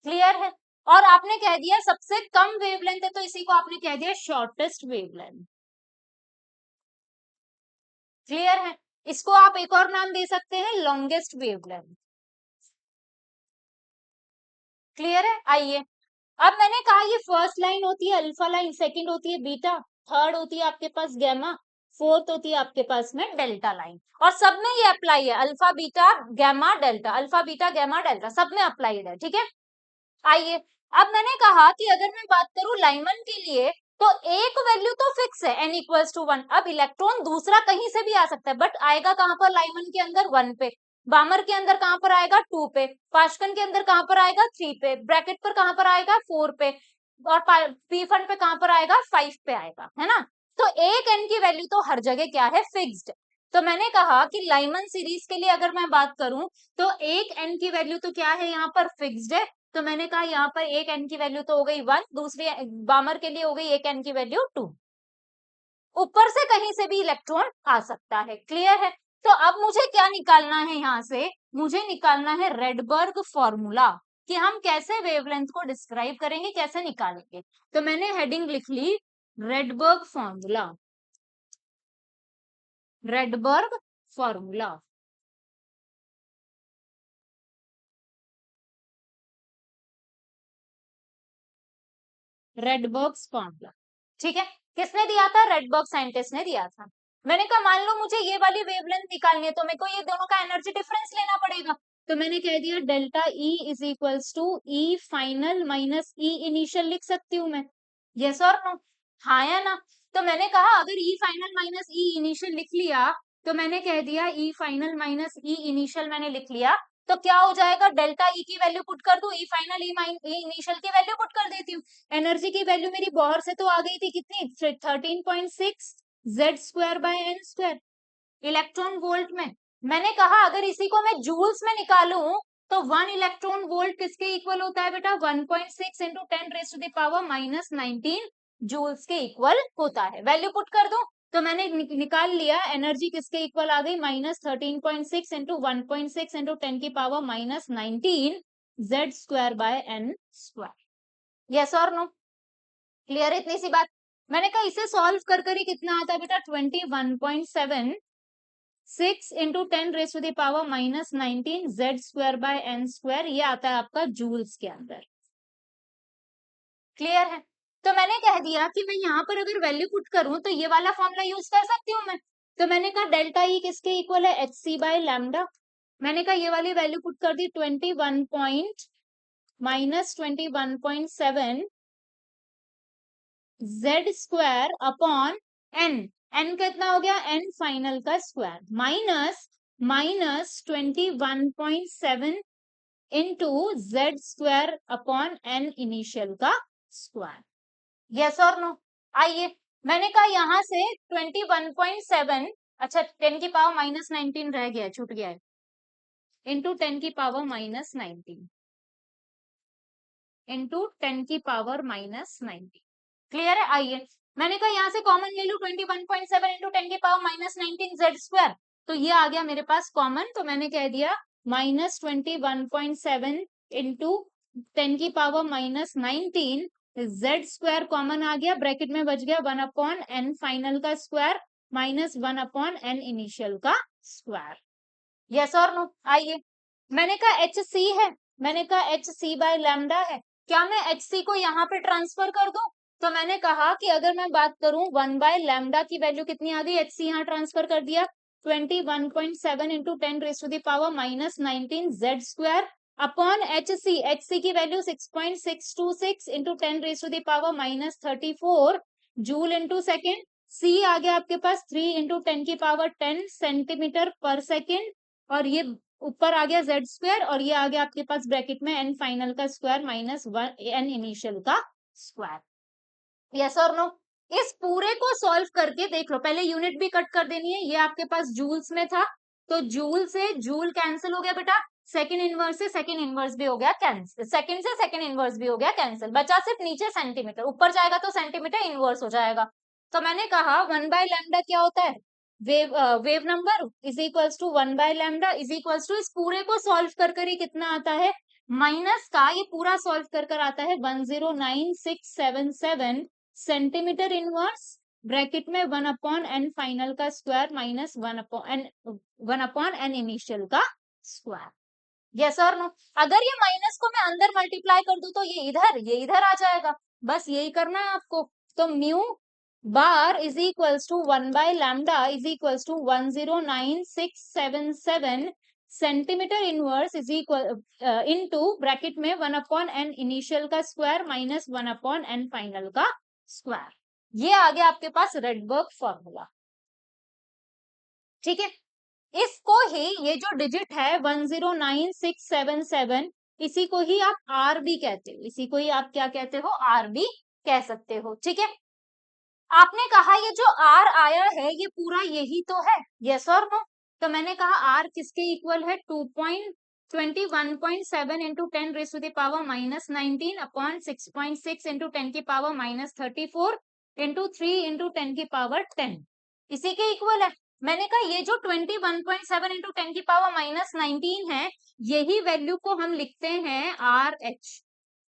क्लियर है? और आपने कह दिया सबसे कम वेवलेंथ है तो इसी को आपने कह दिया शॉर्टेस्ट वेवलेंथ। क्लियर है? इसको आप एक और नाम दे सकते हैं लॉन्गेस्ट वेवलेंथ। क्लियर है? आइए, अब मैंने कहा ये फर्स्ट लाइन होती है अल्फा लाइन, सेकंड होती है बीटा, थर्ड होती है आपके पास गैमा, फोर्थ होती है आपके पास में डेल्टा लाइन। और सब में ये अप्लाई है, alpha beta gamma delta, alpha beta gamma delta, सब में अप्लाइड है। ठीक है? आइए, अब मैंने कहा कि अगर मैं बात करूं लाइमन के लिए तो एक वैल्यू तो फिक्स है n इक्वल्स टू 1। अब इलेक्ट्रॉन दूसरा कहीं से भी आ सकता है, बट आएगा कहां पर लाइमन के अंदर 1 पे, बामर के अंदर कहां पर आएगा 2 पे, पाशकन के अंदर कहां पर आएगा 3 पे, ब्रैकेट पर कहां पर आएगा 4 पे, और पी फंड पे कहां पर आएगा 5 पे आएगा, है ना? तो एक n की वैल्यू तो हर जगह क्या है, फिक्स्ड। तो मैंने कहा कि लाइमन सीरीज के लिए अगर मैं बात करूं तो एक n की वैल्यू तो क्या है यहाँ पर, फिक्स्ड है। तो मैंने कहा यहाँ पर एक n की वैल्यू तो हो गई 1, दूसरी बामर के लिए हो गई एक n की वैल्यू 2। ऊपर से कहीं से भी इलेक्ट्रॉन आ सकता है। क्लियर है? तो अब मुझे क्या निकालना है यहाँ से, मुझे निकालना है रेडबर्ग फॉर्मूला, कि हम कैसे वेवलेंथ को डिस्क्राइब करेंगे, कैसे निकालेंगे। तो मैंने हेडिंग लिख ली Rydberg formula, Rydberg formula. Rydberg's formula, ठीक है? किसने दिया था? रेडबर्ग साइंटिस्ट ने दिया था। मैंने कहा मान लो मुझे ये वाली वेवलेंथ निकालनी है तो मेरे को ये दोनों का एनर्जी डिफरेंस लेना पड़ेगा। तो मैंने कह दिया delta E is equals to E final minus E initial लिख सकती हूँ मैं। यस और नो? हाँ या ना? तो मैंने कहा अगर ई फाइनल माइनस ई इनिशियल लिख लिया तो मैंने कह दिया ई फाइनल माइनस ई इनिशियल मैंने लिख लिया, तो क्या हो जाएगा, डेल्टा ई की वैल्यू पुट कर दूं, ई फाइनल ई इनिशियल की वैल्यू पुट कर देती हूँ। एनर्जी की वैल्यू मेरी बोर से तो आ गई थी कितनी, 13.6 Z square by n square electron volt में। मैंने कहा अगर इसी को मैं जूल्स में निकालूं तो 1 इलेक्ट्रॉन वोल्ट किसके इक्वल होता है बेटा, 1.6 इंटू 10⁻⁻19 जूल्स के इक्वल होता है। वैल्यू पुट कर दूं तो मैंने निकाल लिया, एनर्जी किसके इक्वल आ गई, -13.6 into 1.6 into 10⁻⁻19 Z square by n square. Yes और नो? क्लियर है इतनी सी बात? मैंने कहा इसे सॉल्व कर ही कितना आता है बेटा, 21.76 into 10⁻⁻19 Z square by n square, ये आता है आपका जूल्स के अंदर। क्लियर है? तो मैंने कह दिया कि मैं यहाँ पर अगर वैल्यू पुट करूं तो ये वाला फॉर्मूला यूज कर सकती हूँ मैं। तो मैंने कहा डेल्टा ई किसके इक्वल है, एच सी बाय लैम्डा। मैंने कहा ये वाली वैल्यू पुट कर दी, 21.7 Z square upon n, n कितना हो गया, एन फाइनल का square, -21.7 into Z square upon n initial का स्क्वायर। यस और नो? आइए, मैंने कहा यहां से 21.7, अच्छा 10⁻⁻19 रह गया, छूट गया है, इंटू 10⁻⁻19 इंटू 10⁻⁻19। क्लियर है? आइए, मैंने कहा यहां से कॉमन ले लू, 21.7 इंटू 10⁻⁻19 जेड स्क्वायर, तो ये आ गया मेरे पास कॉमन। तो मैंने कह दिया -21.7 इंटू 10⁻⁻19 जेड स्क्वायर कॉमन आ गया, ब्रैकेट में बच गया 1/n फाइनल का स्क्वायर माइनस 1/n इनिशियल का स्क्वायर। यस और नो? आइए, मैंने कहा एच सी है, मैंने कहा एच सी बाय लैम्डा है, क्या मैं एच सी को यहाँ पे ट्रांसफर कर दूं? तो मैंने कहा कि अगर मैं बात करूं 1 बाय लैम्डा की वैल्यू कितनी आ गई, एच सी यहाँ ट्रांसफर कर दिया, 21.7 into 10⁻⁻19 Z square upon h c की value 6.626 into 10⁻⁻34 joule into second, c आ गया आपके पास 3 इंटू 10⁻10 सेंटीमीटर पर सेकेंड, और ये ऊपर आ गया जेड स्क्वायर, और ये आ गया आपके पास ब्रैकेट में एन फाइनल का स्क्वायर माइनस एन इनिशियल का स्क्वायर। यस और नो? इस पूरे को सॉल्व करके देख लो, पहले यूनिट भी कट कर देनी है, ये आपके पास जूल्स में था तो जूल से जूल कैंसिल हो गया बेटा, सेकंड इनवर्स से सेकंड इनवर्स भी हो गया कैंसिल, सेकंड से सेकंड इनवर्स भी हो गया कैंसिल, बचा सिर्फ नीचे सेंटीमीटर, ऊपर जाएगा तो सेंटीमीटर इनवर्स हो जाएगा। तो मैंने कहा 1 बाय लैम्डा क्या होता है, wave number is equals to 1 by lambda is equals to, इस पूरे को सॉल्व कर ही कितना आता है, माइनस का ये पूरा सॉल्व कर कर आता है 109677 सेंटीमीटर इनवर्स, ब्रैकेट में 1/n फाइनल का स्क्वायर माइनस 1/n इनिशियल का स्क्वायर। यस और नो? अगर ये माइनस को मैं अंदर मल्टीप्लाई कर दूं तो ये इधर आ जाएगा, बस यही करना है आपको। तो mu bar is equals to 1/लैम्डा is equals to 109677 centimetre inverse is equal into bracket में 1/n इनिशियल का स्क्वायर माइनस 1/n फाइनल का स्क्वायर। ये आ गया आपके पास रेडबर्ग फॉर्मूला। ठीक है, इसको ही ये जो डिजिट है 109677 इसी को ही आप आर भी कहते हो, इसी को ही आप क्या कहते हो, आर भी कह सकते हो। ठीक है, आपने कहा ये जो आर आया है ये पूरा यही तो है, यस और नो? तो मैंने कहा आर किसके इक्वल है, 2.21.7 into 10 raise to the power minus 19 upon 6.6 into 10 की पावर माइनस 34 इंटू 3 इंटू 10 की पावर 10, इसी के इक्वल है। मैंने कहा ये जो 21.7 इंटू 10 की पावर माइनस 19 है, यही वैल्यू को हम लिखते हैं आर एच।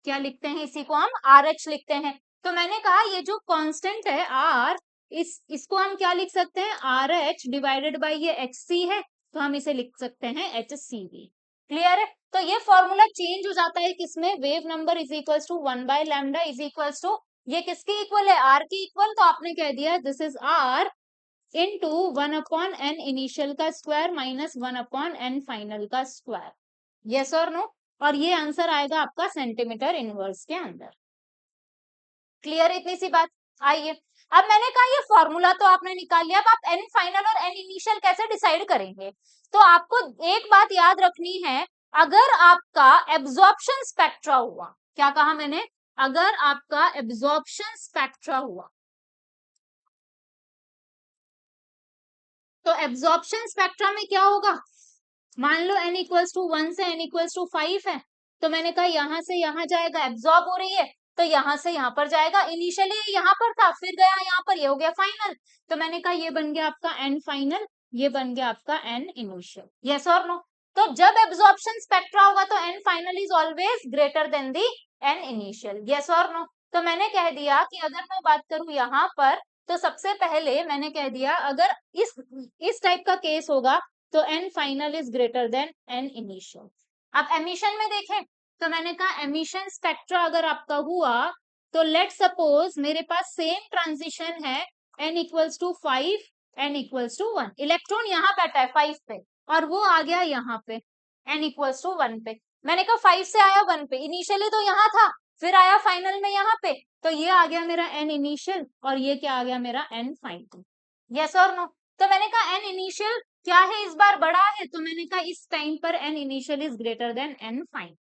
क्या लिखते हैं, इसी को हम आर एच लिखते हैं। तो मैंने कहा ये जो कांस्टेंट है आर, इसको हम क्या लिख सकते हैं, आर एच डिवाइडेड बाई ये एच सी है, तो हम इसे लिख सकते हैं एच सी बी। क्लियर है? तो ये फॉर्मूला चेंज हो जाता है किसमें, wave number is equals to 1/लैम्डा इज इक्वल्स टू, ये किसके इक्वल है, आर के इक्वल। तो आपने कह दिया this is R into 1/n initial का स्क्वायर माइनस 1/n फाइनल का स्क्वायर। यस और नो? और ये आंसर आएगा आपका सेंटीमीटर इनवर्स के अंदर। क्लियर है इतनी सी बात? आइए, अब मैंने कहा ये फॉर्मूला तो आपने निकाल लिया, अब आप एन फाइनल और एन इनिशियल कैसे डिसाइड करेंगे? तो आपको एक बात याद रखनी है, अगर आपका एब्जॉर्प्शन स्पेक्ट्रा हुआ, क्या कहा मैंने, अगर आपका एब्जॉर्प्शन स्पेक्ट्रा हुआ, तो एब्जॉर्प्शन स्पेक्ट्रा में क्या होगा, मान लो n इक्वल्स टू 1 से n इक्वल्स टू 5 है, तो मैंने कहा यहां से यहां जाएगा, एब्जॉर्ब हो रही है तो यहां से यहां पर जाएगा, इनिशियली यहां पर था फिर गया यहां पर, ये हो गया फाइनल। तो मैंने कहा ये बन गया आपका n फाइनल, ये बन गया आपका n इनिशियल। यस और नो? तो जब एब्जॉर्प्शन स्पेक्ट्रा होगा तो n final is always greater than the n initial. Yes और नो? तो मैंने कह दिया कि अगर मैं बात करूं यहां पर, तो सबसे पहले मैंने कह दिया अगर इस टाइप का केस होगा तो n final is greater than n initial. अब एमिशन में देखें, तो मैंने कहा एमिशन स्पेक्ट्रा अगर आपका हुआ, तो लेट सपोज मेरे पास सेम ट्रांजिशन है, n equals to 5 n equals to 1, electron यहाँ बैठा है 5 पे और वो आ गया यहाँ पे n इक्वल्स टू 1 पे। मैंने कहा 5 से आया 1 पे, इनिशियली तो यहाँ था फिर आया फाइनल में यहाँ पे, तो ये आ गया मेरा n इनिशियल और ये क्या आ गया मेरा n फाइनल। यस और नो? तो मैंने कहा n इनिशियल क्या है, इस बार बड़ा है, तो मैंने कहा इस टाइम पर n initial is greater than n final.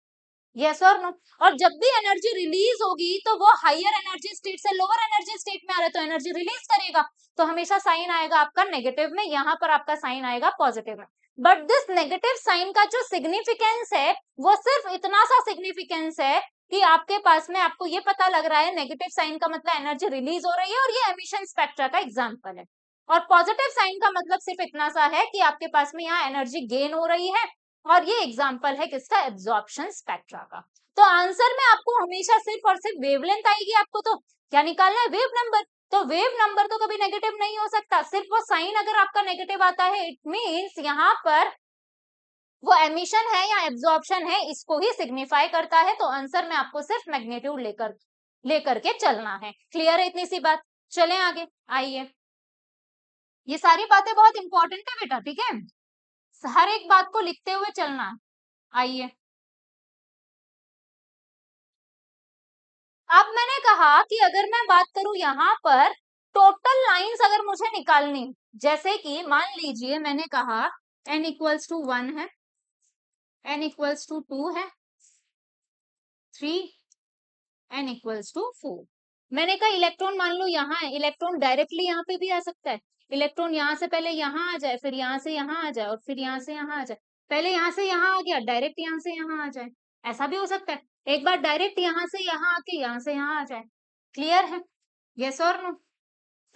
Yes और नो? और जब भी एनर्जी रिलीज होगी तो वो हायर एनर्जी स्टेट से लोअर एनर्जी स्टेट में आ रहा है तो एनर्जी रिलीज करेगा, तो हमेशा साइन आएगा आपका नेगेटिव में, यहाँ पर आपका साइन आएगा पॉजिटिव में। बट दिस नेगेटिव साइन का जो सिग्निफिकेंस है वो सिर्फ इतना सा सिग्निफिकेंस है कि आपके पास में आपको ये पता लग रहा है नेगेटिव साइन का मतलब एनर्जी रिलीज हो रही है और ये एमिशन स्पेक्ट्रा का एग्जांपल है, और पॉजिटिव साइन का मतलब सिर्फ इतना सा है कि आपके पास में यहाँ एनर्जी गेन हो रही है, और ये एग्जांपल है किसका, एब्जॉर्प्शन स्पेक्ट्रा का। तो आंसर में आपको हमेशा सिर्फ और सिर्फ वेवलेंथ आएगी, आपको तो क्या निकालना है, वेव नंबर। तो वेव नंबर तो कभी नेगेटिव नहीं हो सकता, सिर्फ वो साइन अगर आपका नेगेटिव आता है इट मींस यहाँ पर वो एमिशन है या एब्जॉर्प्शन है, इसको ही सिग्निफाई करता है। तो आंसर में आपको सिर्फ मैग्नीट्यूड लेकर के चलना है। क्लियर है इतनी सी बात? चलें आगे, आइए, ये सारी बातें बहुत इंपॉर्टेंट है बेटा, ठीक है, हर एक बात को लिखते हुए चलना। आइए, अब मैंने कहा कि अगर मैं बात करूं यहाँ पर टोटल लाइंस अगर मुझे निकालनी, जैसे कि मान लीजिए मैंने कहा n इक्वल्स टू 1 है, n इक्वल्स टू 2 है, 3, n इक्वल्स टू 4। मैंने कहा इलेक्ट्रॉन मान लो यहाँ है, इलेक्ट्रॉन डायरेक्टली यहाँ पे भी आ सकता है, इलेक्ट्रॉन यहाँ से पहले यहाँ आ जाए, फिर यहाँ से यहाँ आ जाए और फिर यहाँ से यहाँ आ जाए, पहले यहाँ से यहाँ आ गया डायरेक्ट यहाँ से यहाँ आ जाए, ऐसा भी हो सकता है, एक बार डायरेक्ट यहाँ से यहाँ आके यहाँ से यहाँ आ जाए। क्लियर है? यस और नो?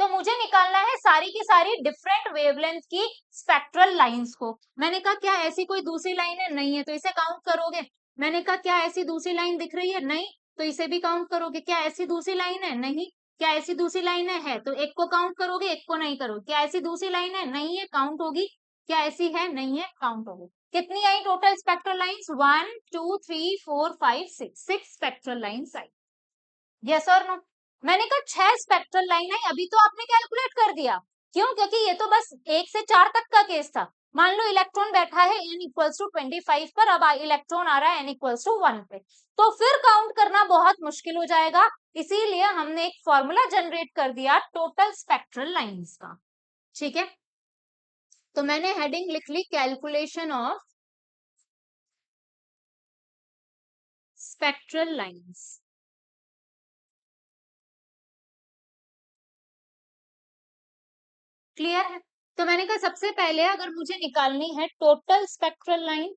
तो मुझे निकालना है सारी की सारी डिफरेंट वेवलेंथ की स्पेक्ट्रल लाइंस को। मैंने कहा क्या ऐसी कोई दूसरी लाइन है, नहीं है, तो इसे काउंट करोगे, मैंने कहा क्या ऐसी दूसरी लाइन दिख रही है? नहीं, तो इसे भी काउंट करोगे। क्या ऐसी दूसरी लाइन है? नहीं। क्या ऐसी दूसरी लाइन है? तो एक को काउंट करोगे, एक को नहीं करोगे। क्या ऐसी दूसरी लाइन है? नहीं है, काउंट होगी। क्या ऐसी है? नहीं है, काउंट होगी। कितनी आई total spectral lines? 1 2 3 4 5 6 spectral lines आई। यस और नो? मैंने कहा 6 स्पेक्ट्रल लाइन आई, अभी तो आपने कैलकुलेट कर दिया। क्यों? क्योंकि ये तो बस 1 से 4 तक का केस था। मान लो इलेक्ट्रॉन बैठा है n इक्वल्स टू 25 पर, अब इलेक्ट्रॉन आ रहा है n इक्वल्स टू 1 पे, तो फिर काउंट करना बहुत मुश्किल हो जाएगा। इसीलिए हमने एक फॉर्मूला जनरेट कर दिया टोटल स्पेक्ट्रल लाइंस का। ठीक है, तो मैंने हेडिंग लिख ली calculation of spectral lines. Clear है? तो मैंने कहा सबसे पहले अगर मुझे निकालनी है total spectral line,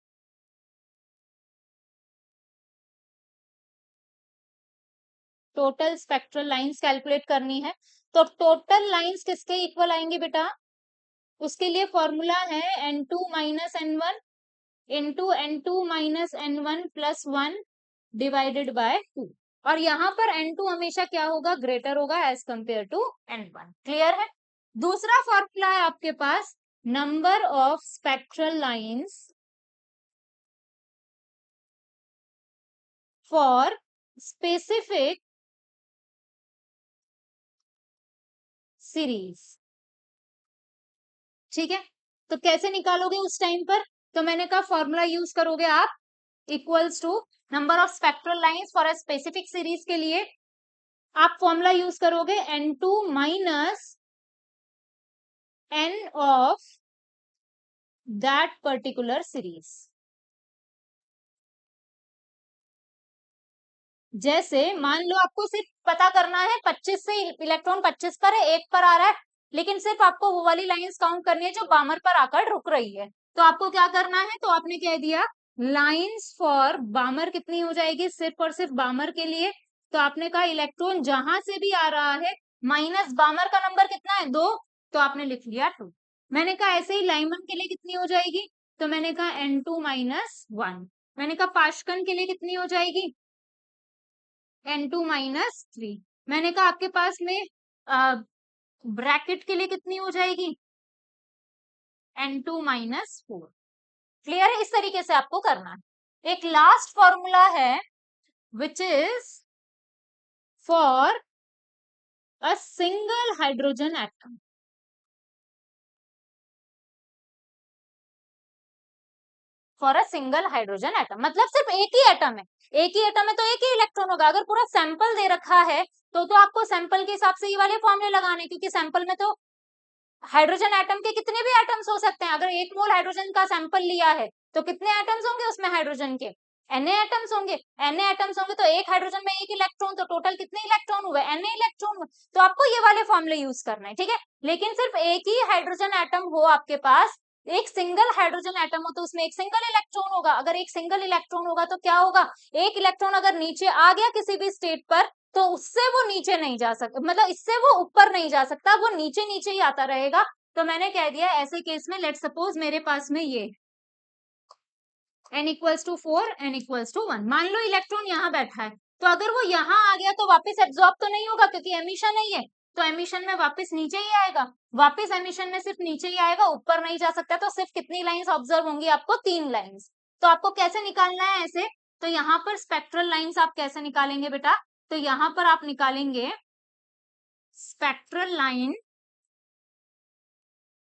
total spectral lines calculate करनी है, तो टोटल लाइंस किसके इक्वल आएंगे बेटा? उसके लिए फॉर्मूला है n2 minus n1 into n2 minus n1 plus 1 divided by 2। और यहाँ पर n2 हमेशा क्या होगा? ग्रेटर होगा as compare to n1। Clear है? दूसरा फॉर्मूला है आपके पास number of spectral lines for specific series. ठीक है, तो कैसे निकालोगे उस टाइम पर? तो मैंने कहा फॉर्मूला यूज करोगे आप, equals to number of spectral lines for a specific series के लिए आप फॉर्मूला यूज करोगे n2 minus n of that particular series. जैसे मान लो आपको सिर्फ पता करना है 25 से इलेक्ट्रॉन 25 पर है, एक पर आ रहा है, लेकिन सिर्फ आपको वो वाली लाइंस काउंट करनी है जो बामर पर आकर रुक रही है। तो आपको क्या करना है? तो आपने कह दिया लाइंस फॉर बामर कितनी हो जाएगी? सिर्फ और सिर्फ बामर के लिए तो आपने कहा इलेक्ट्रॉन जहां से भी आ रहा है माइनस बामर का नंबर कितना है? 2, तो आपने लिख लिया 2। मैंने कहा ऐसे ही लाइमन के लिए कितनी हो जाएगी? तो मैंने कहा n2 माइनस 1। मैंने कहा पाशकन के लिए कितनी हो जाएगी? n2 minus 3। मैंने कहा आपके पास में ब्रैकेट के लिए कितनी हो जाएगी? n2 minus 4। क्लियर है? इस तरीके से आपको करना है। एक लास्ट फॉर्मूला है which is for a single hydrogen atom. For a single hydrogen atom मतलब सिर्फ एक ही एटम है, एक ही एटम है तो एक ही इलेक्ट्रॉन होगा। अगर पूरा सैंपल दे रखा है तो आपको सैंपल के हिसाब से ये वाले फॉर्मूले लगाने, क्योंकि सैंपल में तो हाइड्रोजन एटम के कितने भी एटम्स हो सकते हैं। अगर 1 मोल हाइड्रोजन का सैंपल लिया है तो कितने एटम्स होंगे उसमें हाइड्रोजन के? Na एटम्स होंगे। Na एटम्स होंगे तो एक हाइड्रोजन में एक इलेक्ट्रॉन, तो टोटल कितने इलेक्ट्रॉन हुए? Na इलेक्ट्रॉन हुए। तो आपको ये वाले फॉर्मूले यूज करना है। ठीक है, लेकिन सिर्फ एक ही हाइड्रोजन एटम हो आपके पास, एक सिंगल हाइड्रोजन एटम हो तो उसमें एक सिंगल इलेक्ट्रॉन होगा। अगर एक सिंगल इलेक्ट्रॉन होगा तो क्या होगा? एक इलेक्ट्रॉन अगर नीचे आ गया किसी भी स्टेट पर तो उससे वो नीचे नहीं जा सकता, मतलब इससे वो ऊपर नहीं जा सकता, वो नीचे नीचे ही आता रहेगा। तो मैंने कह दिया ऐसे केस में लेट सपोज मेरे पास में ये n equals to 4 n equals to 1, मान लो इलेक्ट्रॉन यहाँ बैठा है, तो अगर वो यहाँ आ गया तो वापस एब्जॉर्ब तो नहीं होगा क्योंकि एमिशन नहीं है, तो एमिशन में वापस नीचे ही आएगा। वापस एमिशन में सिर्फ नीचे ही आएगा, ऊपर नहीं जा सकता। तो सिर्फ कितनी लाइंस ऑब्जर्व होंगी आपको? 3 लाइंस। तो आपको कैसे निकालना है ऐसे? तो यहाँ पर स्पेक्ट्रल लाइंस आप कैसे निकालेंगे बेटा? तो यहाँ पर आप निकालेंगे spectral line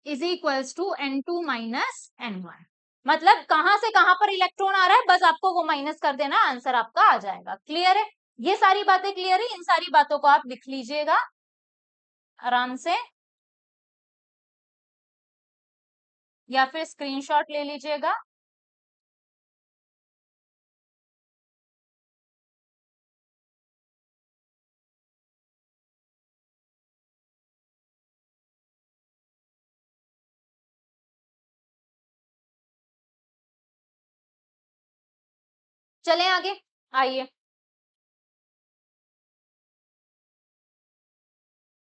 is equals to n2 minus n1। मतलब कहां से कहां पर इलेक्ट्रॉन आ रहा है बस आपको वो माइनस कर देना, आंसर आपका आ जाएगा। क्लियर है? ये सारी बातें क्लियर है? इन सारी बातों को आप लिख लीजिएगा आराम से या फिर स्क्रीनशॉट ले लीजिएगा। चलें आगे, आइए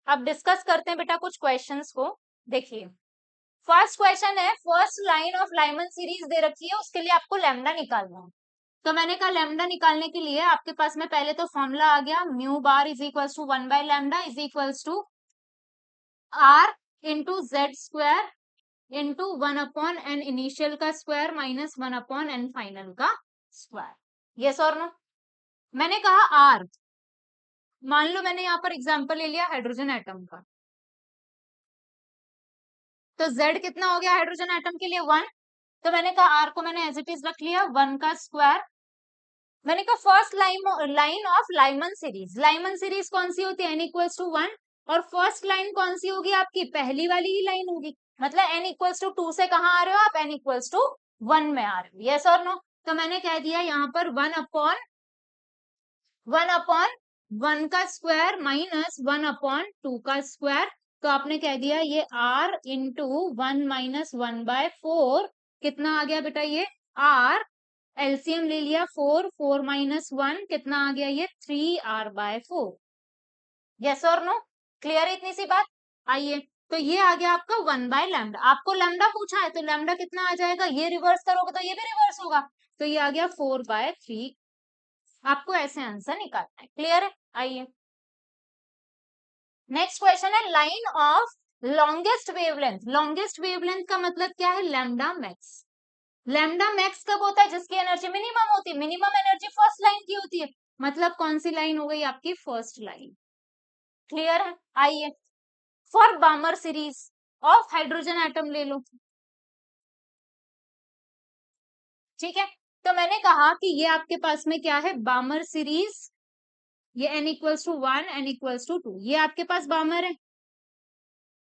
अब डिस्कस करते हैं बेटा कुछ क्वेश्चंस को। देखिए फर्स्ट क्वेश्चन है, first line of Lyman series दे रखी है, उसके लिए आपको लैम्डा निकालना है। तो मैंने कहा लैम्डा निकालने के लिए आपके पास में पहले तो फॉर्मूला आ गया, mu bar is equals to 1 by lambda is equals to R into Z square into 1/n initial का स्क्वायर माइनस 1/n फाइनल का स्क्वायर। यस और नो? मैंने कहा आर, मान लो मैंने यहाँ पर एग्जांपल ले लिया हाइड्रोजन एटम का, तो Z कितना हो गया हाइड्रोजन एटम के लिए 1। तो मैंने कहा R को मैंने एज इट इज रख लिया 1 का स्क्वायर। मैंने कहा first line of Lyman series, Lyman series कौन सी होती है, n इक्वल्स टू 1, और फर्स्ट लाइन कौन सी होगी आपकी, पहली वाली ही लाइन होगी, मतलब n इक्वल्स टू 2 से कहाँ आ रहे हो आप, n इक्वल्स टू 1 में आ रहे हो। यस और नो? तो मैंने कह दिया यहाँ पर 1/1 का स्क्वायर माइनस 1/2 का स्क्वायर। तो आपने कह दिया ये r इंटू 1 माइनस 1/4 कितना आ गया बेटा, ये r एलसीएम ले लिया 4, 4 माइनस 1 कितना आ गया, ये 3r/4। यस और नो? क्लियर है इतनी सी बात? आइए, तो ये आ गया आपका 1 बाय लैम्डा। आपको लैम्डा पूछा है तो लैम्डा कितना आ जाएगा, ये रिवर्स करोगे तो ये भी रिवर्स होगा, तो ये आ गया 4/3। आपको ऐसे आंसर निकालना है। क्लियर है? आइए, नेक्स्ट क्वेश्चन है line of longest wavelength. Longest wavelength का मतलब क्या है, लैम्डा मैक्स। लैम्डा मैक्स कब होता है, जिसकी एनर्जी मिनिमम होती है, मिनिमम एनर्जी फर्स्ट लाइन की होती है, मतलब कौन सी लाइन हो गई आपकी, फर्स्ट लाइन। क्लियर है? आइए, for बामर series of hydrogen atom ले लो, ठीक है। तो मैंने कहा कि ये आपके पास में क्या है, बामर सीरीज, ये n equals to 1, n equals to 2, ये आपके पास बामर है।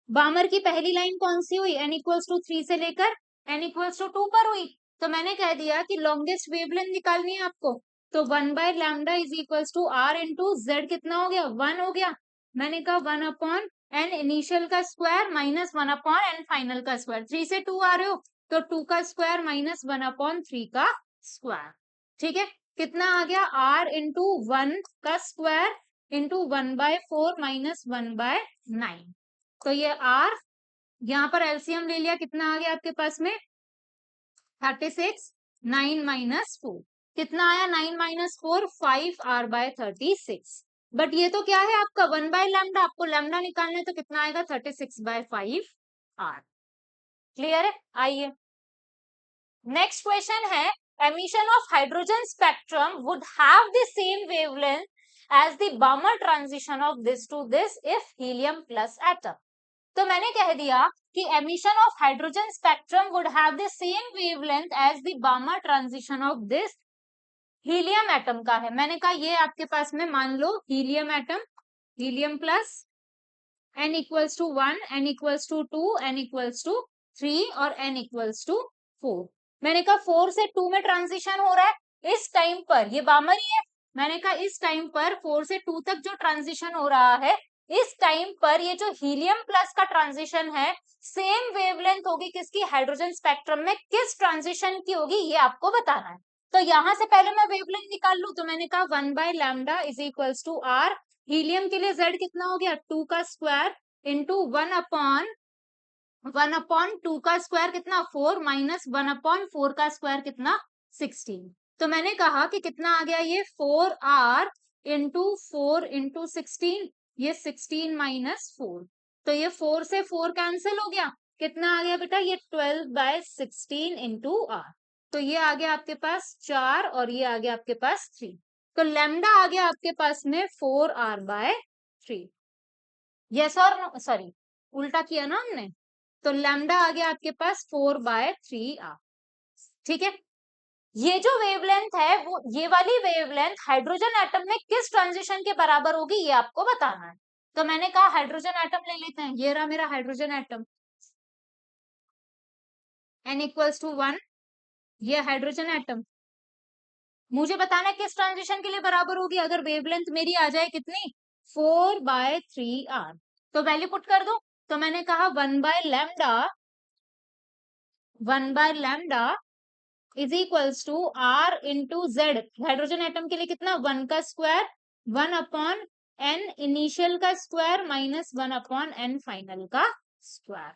बामर की पहली लाइन कौन सी हुई, n इक्वल्स टू 3 से लेकर n इक्वल्स टू 2 पर हुई। तो मैंने कह दिया कि लॉन्गेस्ट वेवलेंथ निकालनी है आपको, तो 1 by lambda is equals to r into Z कितना हो गया, 1 हो गया। मैंने कहा 1/n इनिशियल का स्क्वायर माइनस 1/n फाइनल का स्क्वायर, 3 से 2 आ रहे हो तो 2 का स्क्वायर माइनस 1/3 का स्क्वायर, ठीक है। कितना आ गया, r इंटू 1 का स्क्वायर इंटू 1/4 माइनस 1/9। तो ये r, यहाँ पर एलसीएम ले लिया, कितना आ गया आपके पास में 36, 9 माइनस 4 कितना आया, 9 माइनस 4 5r/36। बट ये तो क्या है आपका 1 बाय लैम्डा, आपको लैम्डा निकालना है तो कितना आएगा 36/5r। क्लियर है? आइए, नेक्स्ट क्वेश्चन है emission of hydrogen spectrum would have the same wavelength as the Balmer transition of this to this if helium plus atom. तो मैंने कह दिया कि emission of hydrogen spectrum would have the same wavelength as the Balmer transition of this helium atom का है। मैंने कहा ये आपके पास में मान लो helium atom, helium plus n equals to 1, n equals to 2, n equals to 3 और n इक्वल्स टू 4। मैंने कहा 4 से 2 में ट्रांजिशन हो रहा है इस टाइम पर, ये बामर ही है। मैंने कहा इस टाइम पर 4 से 2 तक जो ट्रांजिशन हो रहा है, इस टाइम पर ये जो हीलियम प्लस का ट्रांजिशन है, सेम वेवलेंथ होगी किसकी, हाइड्रोजन स्पेक्ट्रम में किस ट्रांजिशन की होगी, ये आपको बताना है। तो यहां से पहले मैं वेवलेंथ निकाल लू, तो मैंने कहा 1 by lambda is equals to r, helium के लिए z कितना हो गया 2 का स्क्वायर इंटू 1/2 का स्क्वायर कितना 4 माइनस 1/4 का स्क्वायर कितना 16। तो मैंने कहा कि कितना आ गया ये 4r इंटू 4 इंटू 16, ये 16 माइनस 4, तो ये 4 से 4 कैंसिल हो गया, कितना आ गया बेटा, ये 12/16 इंटू r। तो ये आ गया आपके पास 4 और ये आ गया आपके पास 3। तो लैम्डा आ गया आपके पास में 4r/3। यस और सॉरी, उल्टा किया ना हमने, तो लैम्डा आ गया आपके पास 4/3r। ठीक है, ये जो वेवलेंथ है वो, ये वाली वेवलेंथ हाइड्रोजन एटम में किस ट्रांजिशन के बराबर होगी ये आपको बताना है। तो मैंने कहा हाइड्रोजन एटम ले लेते हैं, ये रहा मेरा hydrogen atom, n equals to 1, ये हाइड्रोजन एटम, मुझे बताना है किस ट्रांजिशन के लिए बराबर होगी अगर वेवलेंथ मेरी आ जाए कितनी 4/3r। तो वैल्यू पुट कर दो, तो मैंने कहा 1 by lambda is equals to r into Z, hydrogen atom के लिए कितना 1 का स्क्वायर 1/n इनिशियल का स्क्वायर माइनस 1/n फाइनल का स्क्वायर।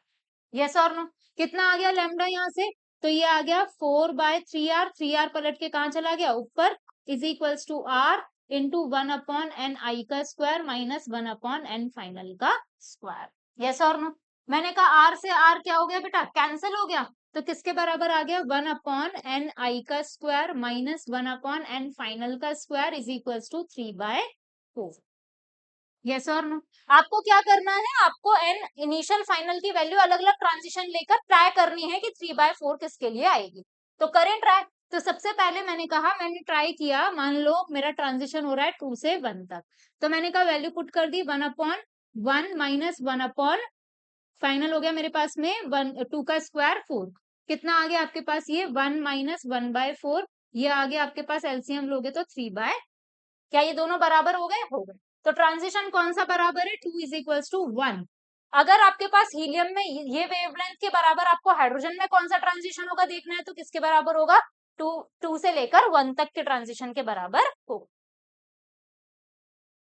यस और नो? कितना आ गया लैम्डा यहाँ से तो ये आ गया 4/3r, 3r पलट के कहाँ चला गया ऊपर, is equals to r into 1/n का स्क्वायर माइनस 1/n फाइनल का स्क्वायर। यस और नो? मैंने कहा r से r क्या हो गया बेटा, कैंसिल हो गया, तो किसके बराबर आ गया 1/n का स्क्वायर माइनस 1/n फाइनल का square is equals to 3/4। Yes और नो? आपको क्या करना है, आपको एन इनिशियल फाइनल की वैल्यू अलग अलग ट्रांजिशन लेकर ट्राई करनी है कि 3/4 किसके लिए आएगी। तो करें ट्राई। तो सबसे पहले मैंने कहा, मैंने ट्राई किया, मान लो मेरा ट्रांजिशन हो रहा है 2 से 1 तक, तो मैंने कहा वैल्यू पुट कर दी 1/1 माइनस 1/, फाइनल हो गया मेरे पास में 2 का स्क्वायर 4, कितना आ गया आपके पास ये 1 माइनस 1/4, ये आ गया आपके पास, एलसीएम लोगे तो 3/, क्या ये दोनों बराबर हो गए, हो गए। तो ट्रांजिशन कौन सा बराबर है, 2 इज इक्वल्स टू 1। अगर आपके पास हीलियम में ये वेवलेंथ के बराबर आपको हाइड्रोजन में कौन सा ट्रांजिशन होगा देखना है, तो किसके बराबर होगा, 2 से लेकर 1 तक के ट्रांजिशन के बराबर होगा।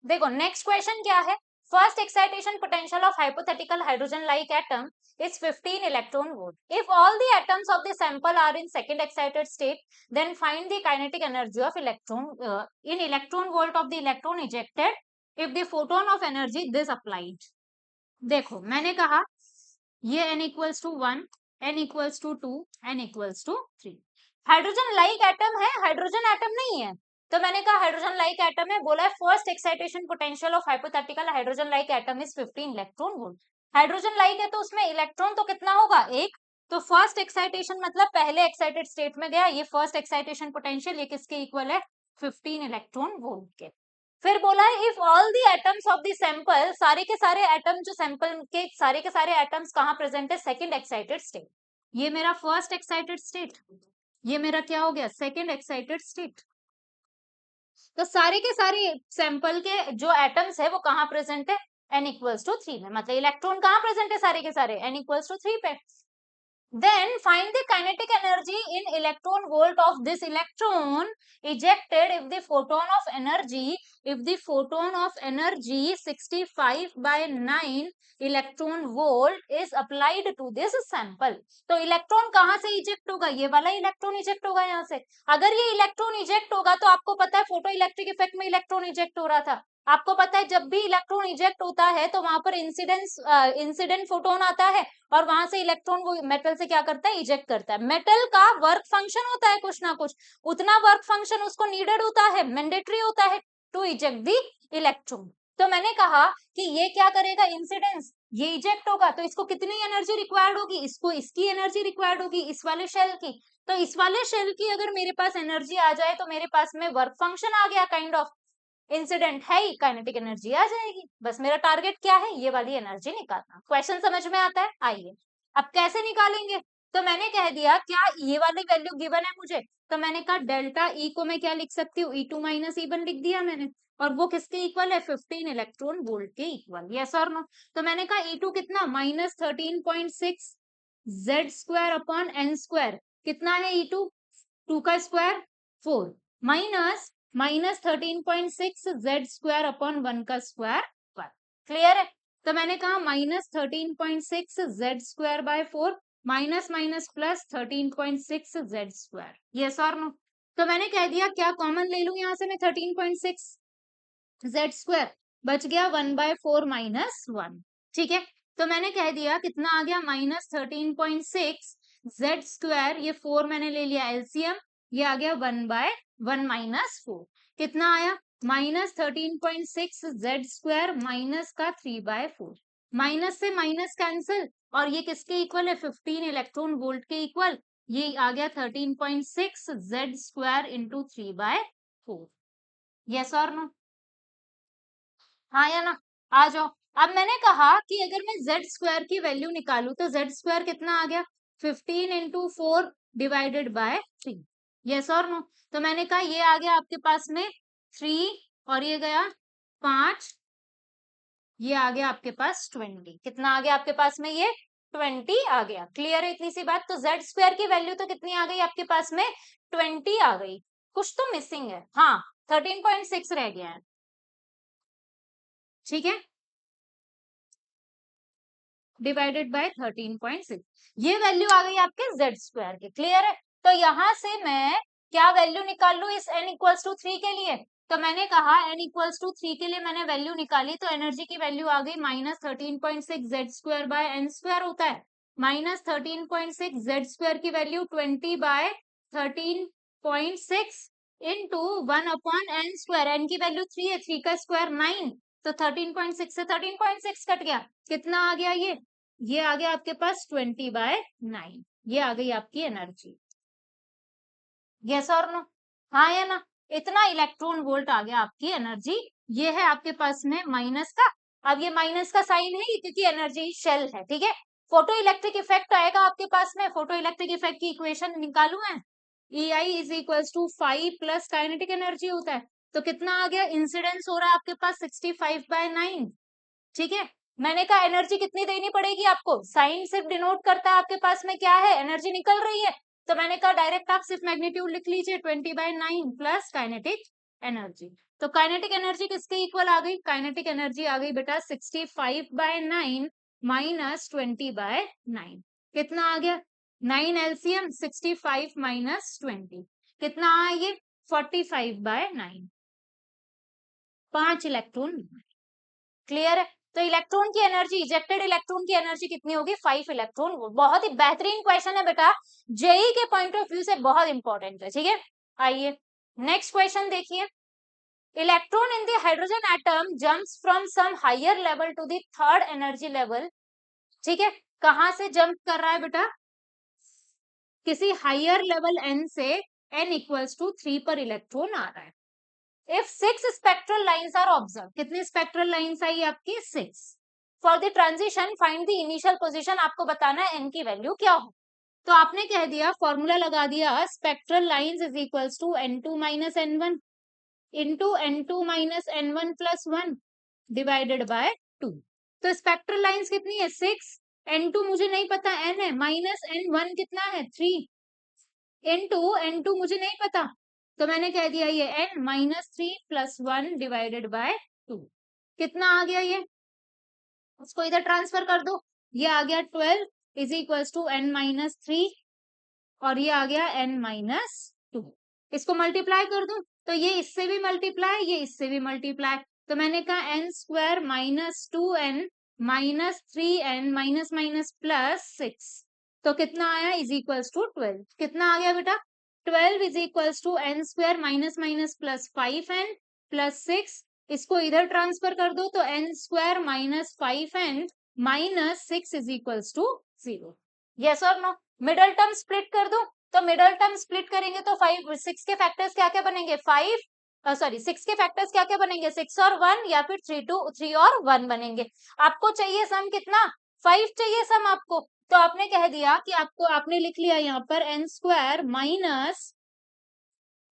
देखो नेक्स्ट क्वेश्चन क्या है, first excitation potential of hypothetical hydrogen like atom is 15 electron volt. If all the atoms of the sample are in second excited state, then find the kinetic energy of electron in electron volt of the electron ejected if the photon of energy this applied. देखो मैंने कहा ये n equals to 1, n equals to 2, n equals to 3, hydrogen like atom है, hydrogen atom नहीं है, तो मैंने कहा हाइड्रोजन लाइक एटम है, बोला है first excitation potential of hypothetical hydrogen like atom is 15 electron volt. Hydrogen like है तो उसमें इलेक्ट्रॉन तो कितना होगा, एक, तो फर्स्ट एक्साइटेशन मतलब पहले एक्साइटेड स्टेट में गया, ये फर्स्ट एक्साइटेशन पोटेंशियल, ये किसके इक्वल है 15 इलेक्ट्रॉन वोल्ट के। फिर बोला है if all the atoms of the sample, सारे के सारे एटम जो सैंपल के सारे एटम्स कहाँ प्रेजेंट है, सेकंड एक्साइटेड स्टेट, ये मेरा फर्स्ट एक्साइटेड स्टेट, ये मेरा क्या हो गया सेकंड एक्साइटेड स्टेट, तो सारे के सारे सैंपल के जो एटम्स है वो कहाँ प्रेजेंट है, n इक्वल्स टू 3 में, मतलब इलेक्ट्रॉन कहाँ प्रेजेंट है सारे के सारे n इक्वल्स टू 3 पे। Then find the kinetic energy in electron volt of this electron ejected if the photon of energy 65/9 electron volt is applied to this sample. तो electron कहाँ से इजेक्ट होगा, ये वाला इलेक्ट्रॉन इजेक्ट होगा यहाँ से। अगर ये इलेक्ट्रॉन इजेक्ट होगा तो आपको पता है फोटो इलेक्ट्रिक इफेक्ट में इलेक्ट्रॉन इजेक्ट हो रहा था, आपको पता है जब भी इलेक्ट्रॉन इजेक्ट होता है तो वहां पर इंसिडेंट फोटोन आता है और वहां से इलेक्ट्रॉन वो मेटल से क्या करता है, इजेक्ट करता है। मेटल का वर्क फंक्शन होता है कुछ ना कुछ, उतना वर्क फंक्शन उसको नीडेड होता है, मैंडेटरी होता है टू इजेक्ट दी इलेक्ट्रॉन। तो मैंने कहा कि ये क्या करेगा, इंसिडेंस, ये इजेक्ट होगा तो इसको कितनी एनर्जी रिक्वायर्ड होगी, इसको इसकी एनर्जी रिक्वायर्ड होगी, इस वाले शेल की। तो इस वाले शेल की अगर मेरे पास एनर्जी आ जाए तो मेरे पास में वर्क फंक्शन आ गया काइंड ऑफ, इंसिडेंट है ही, काइनेटिक एनर्जी आ जाएगी। बस मेरा टारगेट क्या है, ये वाली एनर्जी निकालना। क्वेश्चन समझ में आता है, आइए अब कैसे निकालेंगे। तो मैंने कह दिया क्या ये वाली वैल्यू गिवन है मुझे, तो मैंने कहा डेल्टा ई को मैं क्या लिख सकती हूँ, E2 माइनस E1 लिख दिया मैंने, और वो किसके इक्वल है 15 इलेक्ट्रॉन वोल्ट के इक्वल, यस और नो। तो मैंने कहा E2 कितना -13.6 Z square upon N square, कितना है E2, 2 का square 4 minus -13.6 Z square upon 1 का स्क्वायर 1, क्लियर है। तो मैंने कहा -13.6 Z square by 4 minus minus plus 13.6 Z square, yes और नो। तो मैंने कह दिया क्या कॉमन ले लूं यहाँ से मैं 13.6 Z स्क्वायर, बच गया 1/4 माइनस 1, ठीक है। तो मैंने कह दिया कितना आ गया -13.6 Z स्क्वायर, ये 4 मैंने ले लिया एलसीएम, ये आ गया 1/1 माइनस 4, कितना आया -13.6 Z स्क्वायर माइनस का 3/4, माइनस से माइनस कैंसिल, और ये किसके इक्वल है 15 इलेक्ट्रॉन वोल्ट के इक्वल, ये आ गया 13.6 Z स्क्वायर इंटू 3/4, यस और नो, हाँ या ना, आ जाओ। अब मैंने कहा कि अगर मैं Z स्क्वायर की वैल्यू निकालू तो Z स्क्वायर कितना आ गया 15 इंटू 4 डिवाइडेड बाय 3, यस और नो। तो मैंने कहा ये आ गया आपके पास में 3 और ये गया 5, ये आ गया आपके पास 20, कितना आ गया आपके पास में, ये 20 आ गया। क्लियर है इतनी सी बात। तो Z स्क्वायर की वैल्यू तो कितनी आ गई आपके पास में 20 आ गई, कुछ तो मिसिंग है, हाँ 13.6 रह गया है, ठीक है। Divided by 13.6। ये वैल्यू आ गई आपके जेड स्क्वायर की। क्लियर है? तो यहां से मैं क्या वैल्यू निकाल लू इस n इक्वल्स टू 3 के लिए? तो मैंने कहा n इक्वल्स टू 3 के लिए मैंने वैल्यू निकाली, तो एनर्जी की वैल्यू आ गई -13.6 Z square by n square होता है। -13.6 जेड स्क्वायर की value 20 by 13.6 into 1 upon n square. N की वैल्यू 3 है, 3 का स्क्वायर 9, तो 13.6 से 13.6 कट गया, कितना आ गया ये आ गया आपके पास 20/9। ये आ गई आपकी एनर्जी। यस और नो? हाँ या ना? इतना इलेक्ट्रॉन वोल्ट आ गया आपकी एनर्जी। ये है आपके पास में माइनस का। अब ये माइनस का साइन है ये क्योंकि एनर्जी शेल है। ठीक है, फोटो इलेक्ट्रिक इफेक्ट आएगा आपके पास में। फोटो इलेक्ट्रिक इफेक्ट की इक्वेशन निकालू है, EI is equals to 5 plus kinetic energy होता है। तो कितना आ गया? इंसिडेंस हो रहा है आपके पास 65/9। ठीक है, मैंने कहा एनर्जी कितनी देनी पड़ेगी आपको, साइन सिर्फ डिनोट करता है आपके पास में क्या है, एनर्जी निकल रही है। तो मैंने कहा डायरेक्ट आप सिर्फ मैग्नीट्यूड लिख लीजिए 20/9 प्लस काइनेटिक एनर्जी। तो काइनेटिक एनर्जी किसके इक्वल आ गई? काइनेटिक एनर्जी आ गई बेटा 65/9 माइनस 20/9। कितना आ गया? 9 एलसीएम 65 माइनस 20 कितना आया ये? 45/9। 5 इलेक्ट्रॉन। क्लियर है? तो इलेक्ट्रॉन की एनर्जी, इजेक्टेड इलेक्ट्रॉन की एनर्जी कितनी होगी? 5 इलेक्ट्रॉन। बहुत ही बेहतरीन क्वेश्चन है बेटा, जेई के पॉइंट ऑफ व्यू से बहुत इंपॉर्टेंट है। ठीक है, आइए नेक्स्ट क्वेश्चन देखिए। Electron in the hydrogen atom jumps from some higher level to the third energy level. ठीक है, कहां से जंप कर रहा है बेटा? किसी हायर लेवल n से n इक्वल्स टू 3 पर इलेक्ट्रॉन आ रहा है। If 6 spectral lines are observed, कितनी spectral lines आई आपकी? 6। For the transition find the initial position, आपको बताना है n की वैल्यू क्या हो। तो आपने कह दिया, फॉर्मूला लगा दिया, spectral lines is equals to n2 minus n1 into n2 minus n1 plus 1 divided by 2। तो spectral lines कितनी है? 6। n2 मुझे नहीं पता, n है, माइनस n1 कितना है? 3 n2 मुझे नहीं पता, तो मैंने कह दिया ये n -3 प्लस 1 डिवाइडेड बाय 2। कितना आ गया ये? उसको इधर ट्रांसफर कर दो। ये आ गया 12 इज इक्वल्स टू n -3 और ये आ गया n -2। इसको मल्टीप्लाई कर दूं तो ये इससे भी मल्टीप्लाई, ये इससे भी मल्टीप्लाई। तो मैंने कहा n square -2n -3n minus minus plus 6। तो कितना आया? Is equals to 12। कितना आ गया बेटा? 12 is equals to n square minus minus plus 5n plus 6। इसको इधर ट्रांसफर कर दो तो n square minus 5n minus 6 is equals to 0। Yes और नो? मिडल टर्म स्प्लिट कर दो, तो मिडल टर्म स्प्लिट करेंगे तो 5 6 के फैक्टर्स क्या क्या बनेंगे? 5 सॉरी 6 के फैक्टर्स क्या क्या बनेंगे? 6 और 1 या फिर 3 और 1 बनेंगे। आपको चाहिए सम कितना? 5 चाहिए सम आपको। तो आपने कह दिया कि आपको, आपने लिख लिया यहाँ पर n square minus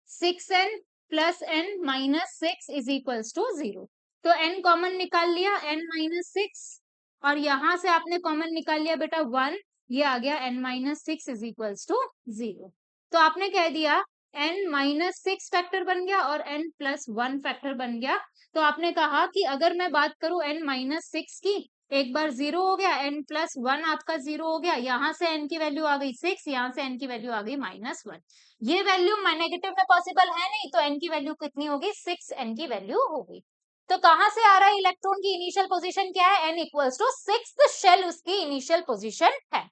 6n plus n minus 6 is equals to 0। तो n कॉमन निकाल लिया, n माइनस 6, और यहां से आपने कॉमन निकाल लिया बेटा 1, ये आ गया n minus 6 is equals to 0। तो आपने कह दिया n माइनस 6 फैक्टर बन गया और n प्लस 1 फैक्टर बन गया। तो आपने कहा कि अगर मैं बात करूं n माइनस 6 की, एक बार 0 हो गया, n प्लस 1 आपका 0 हो गया, यहां से n की वैल्यू आ गई 6, यहां से n की वैल्यू आ गई -1। ये वैल्यू नेगेटिव में पॉसिबल है नहीं, तो n की वैल्यू कितनी होगी? 6 n की वैल्यू होगी। तो कहां से आ रहा है इलेक्ट्रॉन की इनिशियल पोजीशन क्या है? n equals to 6th shell उसकी इनिशियल पोजीशन है।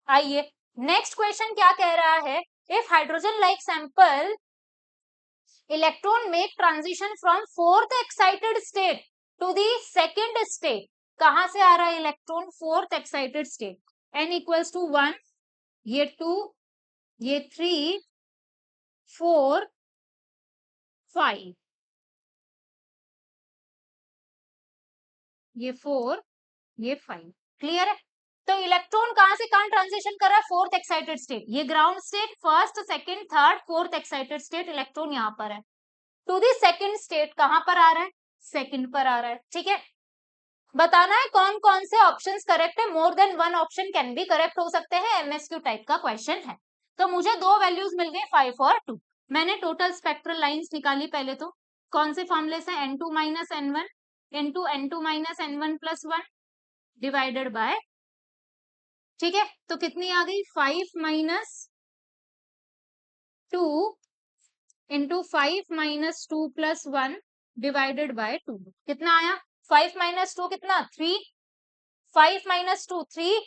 आइए नेक्स्ट क्वेश्चन क्या कह रहा है? If hydrogen like sample electron make transition from fourth excited state to the second state. कहां से आ रहा है electron? Fourth excited state. n equals to 1, ये 2, ये 3, 4, 5, ये 4, ये 5। क्लियर है? तो इलेक्ट्रॉन कहां से कहां ट्रांजिशन कर रहा है? Fourth excited state. ये ground state, first second third fourth excited state, electron यहां पर है। टू दी सेकंड स्टेट कहां पर आ रहा है? सेकंड पर आ रहा है। ठीक है, बताना है कौन कौन से ऑप्शंस करेक्ट है। More than one option can be correct हो सकते हैं, एमएसक्यू टाइप का क्वेश्चन है। तो मुझे दो वैल्यूज मिल गई 5 और 2। मैंने टोटल स्पेक्ट्रल लाइंस निकाली पहले। तो कौन से फॉर्मूले से? n2 minus n1 into n2 minus n1 plus 1 divided by ठीक है, तो कितनी आ गई 5 minus 2 into 5 minus 2 plus 1 divided by 2, कितना आया 5 माइनस 2 कितना 3, 5 माइनस 2 3,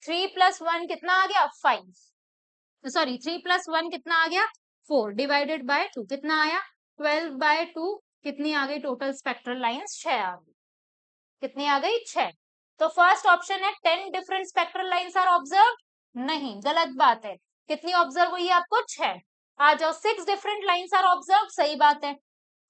3 प्लस 1 कितना आ गया 5, सॉरी 3 प्लस 1 कितना आ गया 4 डिवाइडेड बाय 2 कितना आया 12 बाय 2, कितनी आ गई टोटल स्पेक्ट्रल लाइंस 6 आ गई, कितनी आ गई 6। तो फर्स्ट ऑप्शन है 10 different spectral lines are observe, नहीं गलत बात है, कितनी ऑब्जर्व हुई है आपको 6। आ जाओ 6 डिफरेंट लाइंस आर ऑब्जर्व, सही बात है।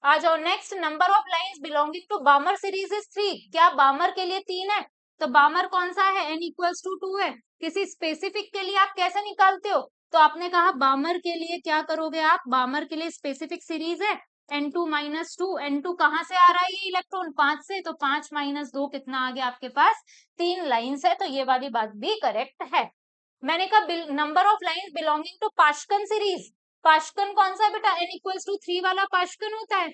आ जाओ next, number of lines belonging to Balmer series is 3, क्या बामर के लिए 3 है, तो बामर कौन सा है n इक्वल्स टू 2 है, किसी स्पेसिफिक के लिए आप कैसे निकालते हो, तो आपने कहा बामर के लिए क्या करोगे आप, बामर के लिए स्पेसिफिक सीरीज है n2 माइनस 2, n2 कहां से आ रहा है ये इलेक्ट्रॉन 5 से, तो 5 माइनस 2 कितना आ गया आपके पास 3 लाइंस है, तो ये वाली बात भी करेक्ट है। मैंने कहा number of lines belonging to Paschen series, Paschen कौन सा है बेटा n इक्वल्स टू 3 वाला पाशकन होता है,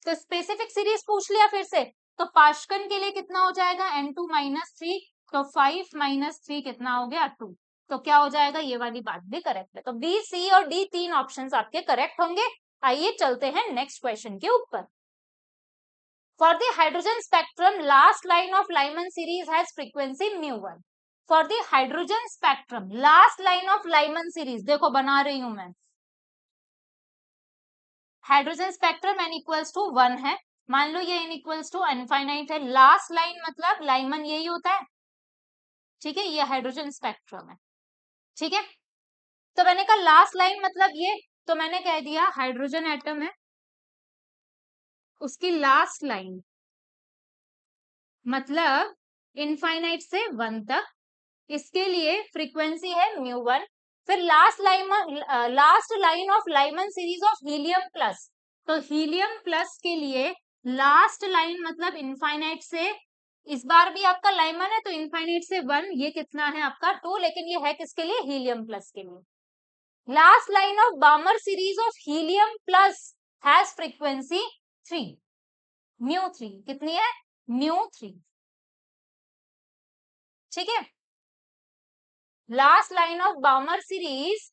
तो स्पेसिफिक सीरीज पूछ लिया फिर से, तो पाशकन के लिए कितना हो जाएगा n2 माइनस 3, तो 5 माइनस 3 कितना हो गया 2, तो क्या हो जाएगा ये वाली बात भी करेक्ट है, तो बी सी और डी तीन ऑप्शंस आपके करेक्ट होंगे। आइए चलते हैं नेक्स्ट क्वेश्चन के ऊपर। For the hydrogen spectrum last line of Lyman series has frequency μ1, for the hydrogen spectrum last line of Lyman series, देखो बना रही हूं मैं, hydrogen spectrum n equals to 1 है, मान लो ये n इक्वल्स टू इनफाइनाइट है, लास्ट लाइन मतलब लाइमन यही होता है, ठीक है, ये हाइड्रोजन स्पेक्ट्रम है, ठीक है, तो मैंने कहा लास्ट लाइन मतलब ये, तो मैंने कह दिया हाइड्रोजन एटम है, उसकी लास्ट लाइन मतलब इनफाइनाइट से 1 तक, इसके लिए फ्रीक्वेंसी है μ1। फिर last line of Lyman series of helium plus, तो हीलियम प्लस के लिए लास्ट लाइन मतलब इनफाइनाइट से, इस बार भी आपका लाइमन है तो इनफाइनाइट से 1, ये कितना है आपका 2, लेकिन ये है किसके लिए हीलियम प्लस के लिए। Last line of बामर series of helium plus has frequency 3 μ3, कितनी है μ3, ठीक है। लास्ट लाइन ऑफ बामर सीरीज,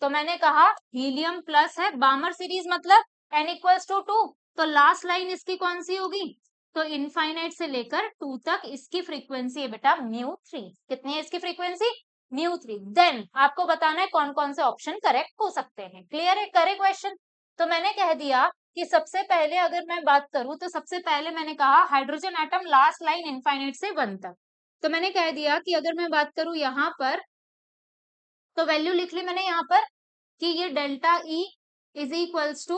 तो मैंने कहा हीलियम प्लस है, बामर सीरीज मतलब n इक्वल्स टू 2, तो लास्ट लाइन इसकी कौन सी होगी, तो इनफाइनाइट से लेकर 2 तक इसकी फ्रीक्वेंसी है बेटा μ3, कितनी है इसकी फ्रीक्वेंसी μ3। देन आपको बताना है कौन कौन से ऑप्शन करेक्ट हो सकते हैं, क्लियर है, करे क्वेश्चन। तो मैंने कह दिया कि सबसे पहले अगर मैं बात करूं तो सबसे पहले मैंने कहा hydrogen atom last line infinite से 1 तक, तो मैंने कह दिया कि अगर मैं बात करूं यहाँ पर, तो वैल्यू लिख ली मैंने यहाँ पर कि ये delta E is equals to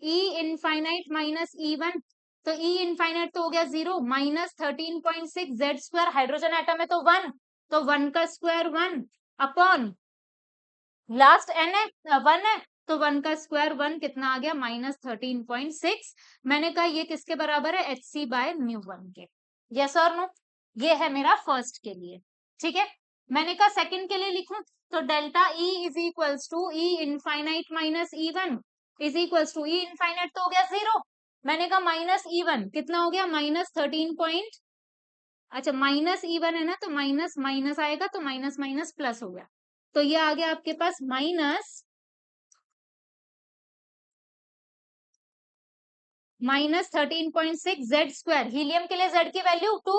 E infinite minus E1, तो ई इनफाइनाइट तो हो गया 0 minus 13.6 Z square, hydrogen atom है तो 1, तो 1 का स्क्वायर 1 अपॉन लास्ट एन है 1 है, तो 1 का स्क्वायर 1 कितना आ गया माइनस 13.6। मैंने कहा ये किसके बराबर है HC बाय μ1 के, यस और नो, ये है मेरा फर्स्ट के लिए, ठीक है। मैंने कहा सेकंड के लिए लिखूं, तो delta E is equals to E infinite minus E1 is equals to E infinite तो हो गया 0, मैंने कहा माइनस E1 कितना हो गया माइनस 13 पॉइंट, अच्छा माइनस E1 है ना, तो माइनस माइनस आएगा तो माइनस माइनस प्लस हो गया, तो ये आ गया आपके पास माइनस 13.6 जेड स्क्वायर, हीलियम के लिए जेड की वैल्यू 2,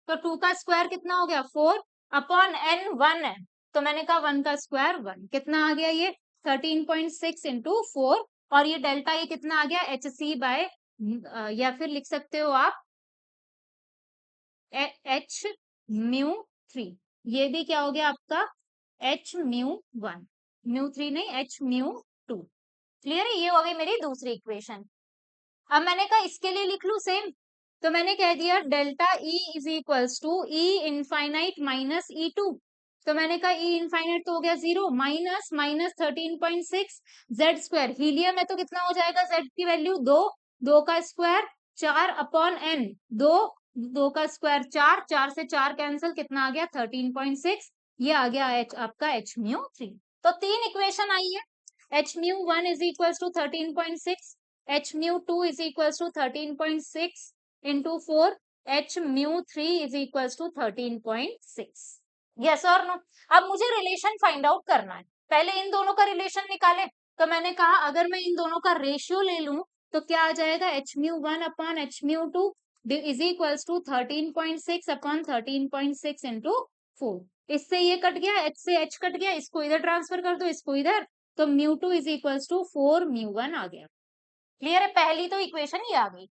तो 2 का स्क्वायर कितना हो गया 4 अपॉन n 1 है, तो मैंने कहा 1 का स्क्वायर 1, कितना आ गया ये 13.6 इंटू 4, और ये डेल्टा ये कितना आ गया HC बाय, या फिर लिख सकते हो आप H μ3, ये भी क्या हो गया आपका H μ1, μ3 नहीं H μ2, क्लियर है, ये हो गई मेरी दूसरी इक्वेशन। अब मैंने कहा इसके लिए लिख लू सेम, तो मैंने कह दिया delta E is equals to E infinite minus E2, तो मैंने कहा ई इनफाइनाइट तो हो गया 0 minus minus 13.6 Z square, helium है तो कितना हो जाएगा जेड की वैल्यू 2, 2 का स्क्वायर 4 अपॉन n, 2, 2 का स्क्वायर 4, 4 से 4 कैंसिल, कितना आ गया 13.6, ये आ गया आपका H μ3। तो तीन इक्वेशन आई है, H μ1 is equals to 13.6, H μ2 is equals to 13.6 into 4, H μ3 is equals to 13.6, yes और नो। अब मुझे रिलेशन फाइंड आउट करना है, पहले इन दोनों का रिलेशन निकाले। तो मैंने कहा अगर मैं इन दोनों का रेशियो ले लूं तो क्या आ जाएगा, h mu one upon H mu two is equals to 13.6 upon 13.6 into 4। इससे ये कट गया, एच से एच कट गया, इसको इधर ट्रांसफर कर दो, इसको इधर, तो mu two is equals to 4 mu one आ गया। क्लियर है, पहली तो इक्वेशन ये आ गई।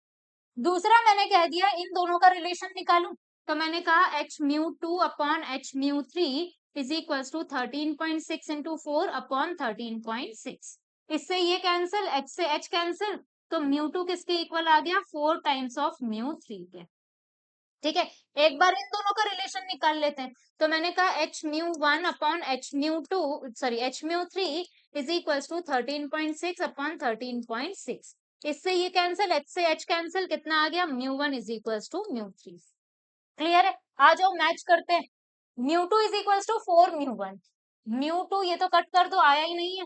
दूसरा मैंने कह दिया इन दोनों का रिलेशन निकालूं, तो मैंने कहा H mu two upon H mu three is equals to 13.6 into 4 upon 13.6। इससे ये कैंसिल, एच से एच कैंसिल, तो म्यू टू किसके इक्वल आ गया, 4 टाइम्स ऑफ म्यू थ्री के। ठीक है, एक बार इन दोनों का रिलेशन निकाल लेते हैं। तो मैंने कहा H mu one upon H mu two, sorry H mu three is equals to 13.6 upon 13.6। इससे ये कैंसिल, एच से एच कैंसिल, कितना आ गया, mu one is equals to mu three. Clear है, आ जाओ मैच करते हैं। Mu two is equals to 4 mu one, mu two ये तो कट कर दो, आया ही नहीं है।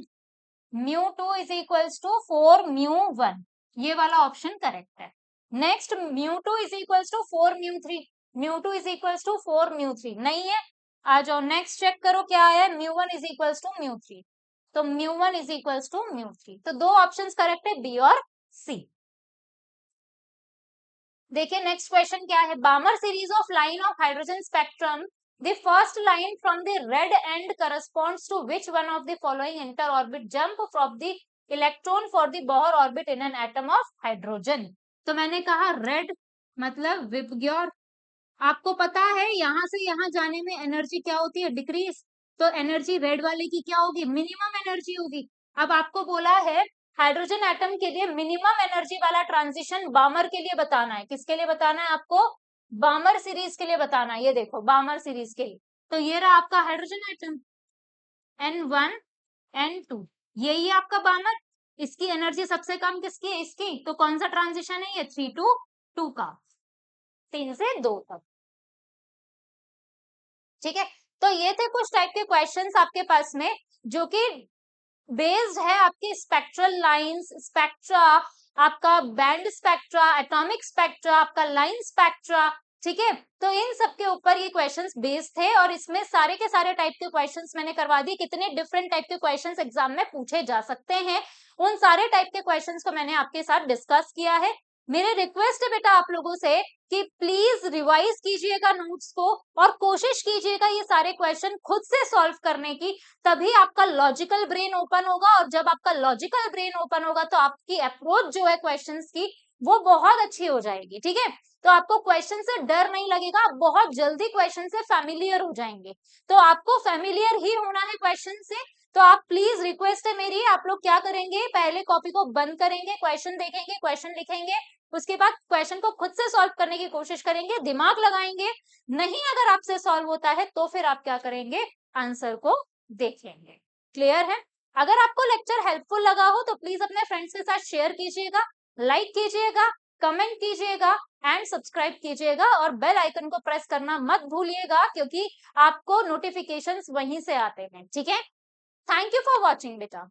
Mu two is equals to 4 mu one, ये वाला ऑप्शन करेक्ट है। Next mu two is equals to 4 mu three, mu two is equals to 4 mu three नहीं है। आ जाओ नेक्स्ट चेक करो क्या आया है, mu one is equals to mu three, तो mu one is equals to mu three, तो दो ऑप्शंस करेक्ट है, बी और सी। देखिए नेक्स्ट क्वेश्चन क्या है, Balmer series of line of hydrogen spectrum, the first line from the red end corresponds to which one of the following inter-orbit jump from the electron for the Bohr orbit in an atom of hydrogen। तो मैंने कहा red मतलब VIBGYOR, आपको पता है यहां से यहां जाने में एनर्जी क्या होती है, डिक्रीज, तो एनर्जी रेड वाले की क्या होगी, मिनिमम एनर्जी होगी। अब आपको बोला है हाइड्रोजन एटम के लिए मिनिमम एनर्जी वाला ट्रांजिशन बामर के लिए बताना है, किसके लिए बताना है आपको, बामर सीरीज के लिए बताना है। ये देखो बामर सीरीज के लिए, तो ये रहा आपका हाइड्रोजन एटम N1 N2, यही है आपका बामर। इसकी एनर्जी सबसे कम किसकी है, इसकी, तो कौन सा ट्रांजिशन है ये, 3 to 2 का, 3 से 2 तक। ठीक है, तो ये थे कुछ टाइप के क्वेश्चंस आपके पास में जो कि बेस्ड है आपकी स्पेक्ट्रल लाइंस, स्पेक्ट्रा, आपका बैंड स्पेक्ट्रा, एटॉमिक स्पेक्ट्रा, आपका लाइन स्पेक्ट्रा। ठीक है, तो इन सब के ऊपर ये क्वेश्चंस बेस्ड थे और इसमें सारे के सारे टाइप के क्वेश्चंस मैंने करवा दिए, कितने डिफरेंट टाइप के क्वेश्चंस एग्जाम में पूछे जा सकते हैं, उन सारे टाइप के क्वेश्चंस को मैंने आपके साथ डिस्कस किया है। मेरे रिक्वेस्ट है बेटा आप लोगों से कि प्लीज रिवाइज कीजिएगा नोट्स को और कोशिश कीजिएगा ये सारे क्वेश्चन खुद से सॉल्व करने की, तभी आपका लॉजिकल ब्रेन ओपन होगा, और जब आपका लॉजिकल ब्रेन ओपन होगा तो आपकी अप्रोच जो है क्वेश्चंस की वो बहुत अच्छी हो जाएगी। ठीक है, तो आपको क्वेश्चन से डर नहीं लगेगा, आप बहुत जल्दी क्वेश्चन से फैमिलियर हो जाएंगे। तो आपको फैमिलियर ही होना है क्वेश्चन से, तो आप प्लीज, रिक्वेस्ट है मेरी, आप लोग क्या करेंगे, पहले कॉपी को बंद करेंगे, क्वेश्चन देखेंगे, क्वेश्चन लिखेंगे, उसके बाद क्वेश्चन को खुद से सॉल्व करने की कोशिश करेंगे, दिमाग लगाएंगे। नहीं अगर आपसे सॉल्व होता है तो फिर आप क्या करेंगे, आंसर को देख लेंगे। क्लियर है, अगर आपको लेक्चर हेल्पफुल लगा हो तो प्लीज अपने फ्रेंड्स के साथ शेयर कीजिएगा, लाइक कीजिएगा, कमेंट कीजिएगा एंड सब्सक्राइब कीजिएगा, और बेल आइकन को प्रेस करना मत भूलिएगा क्योंकि आपको नोटिफिकेशंस वहीं से आते हैं। ठीक है, थैंक यू फॉर वॉचिंग बेटा।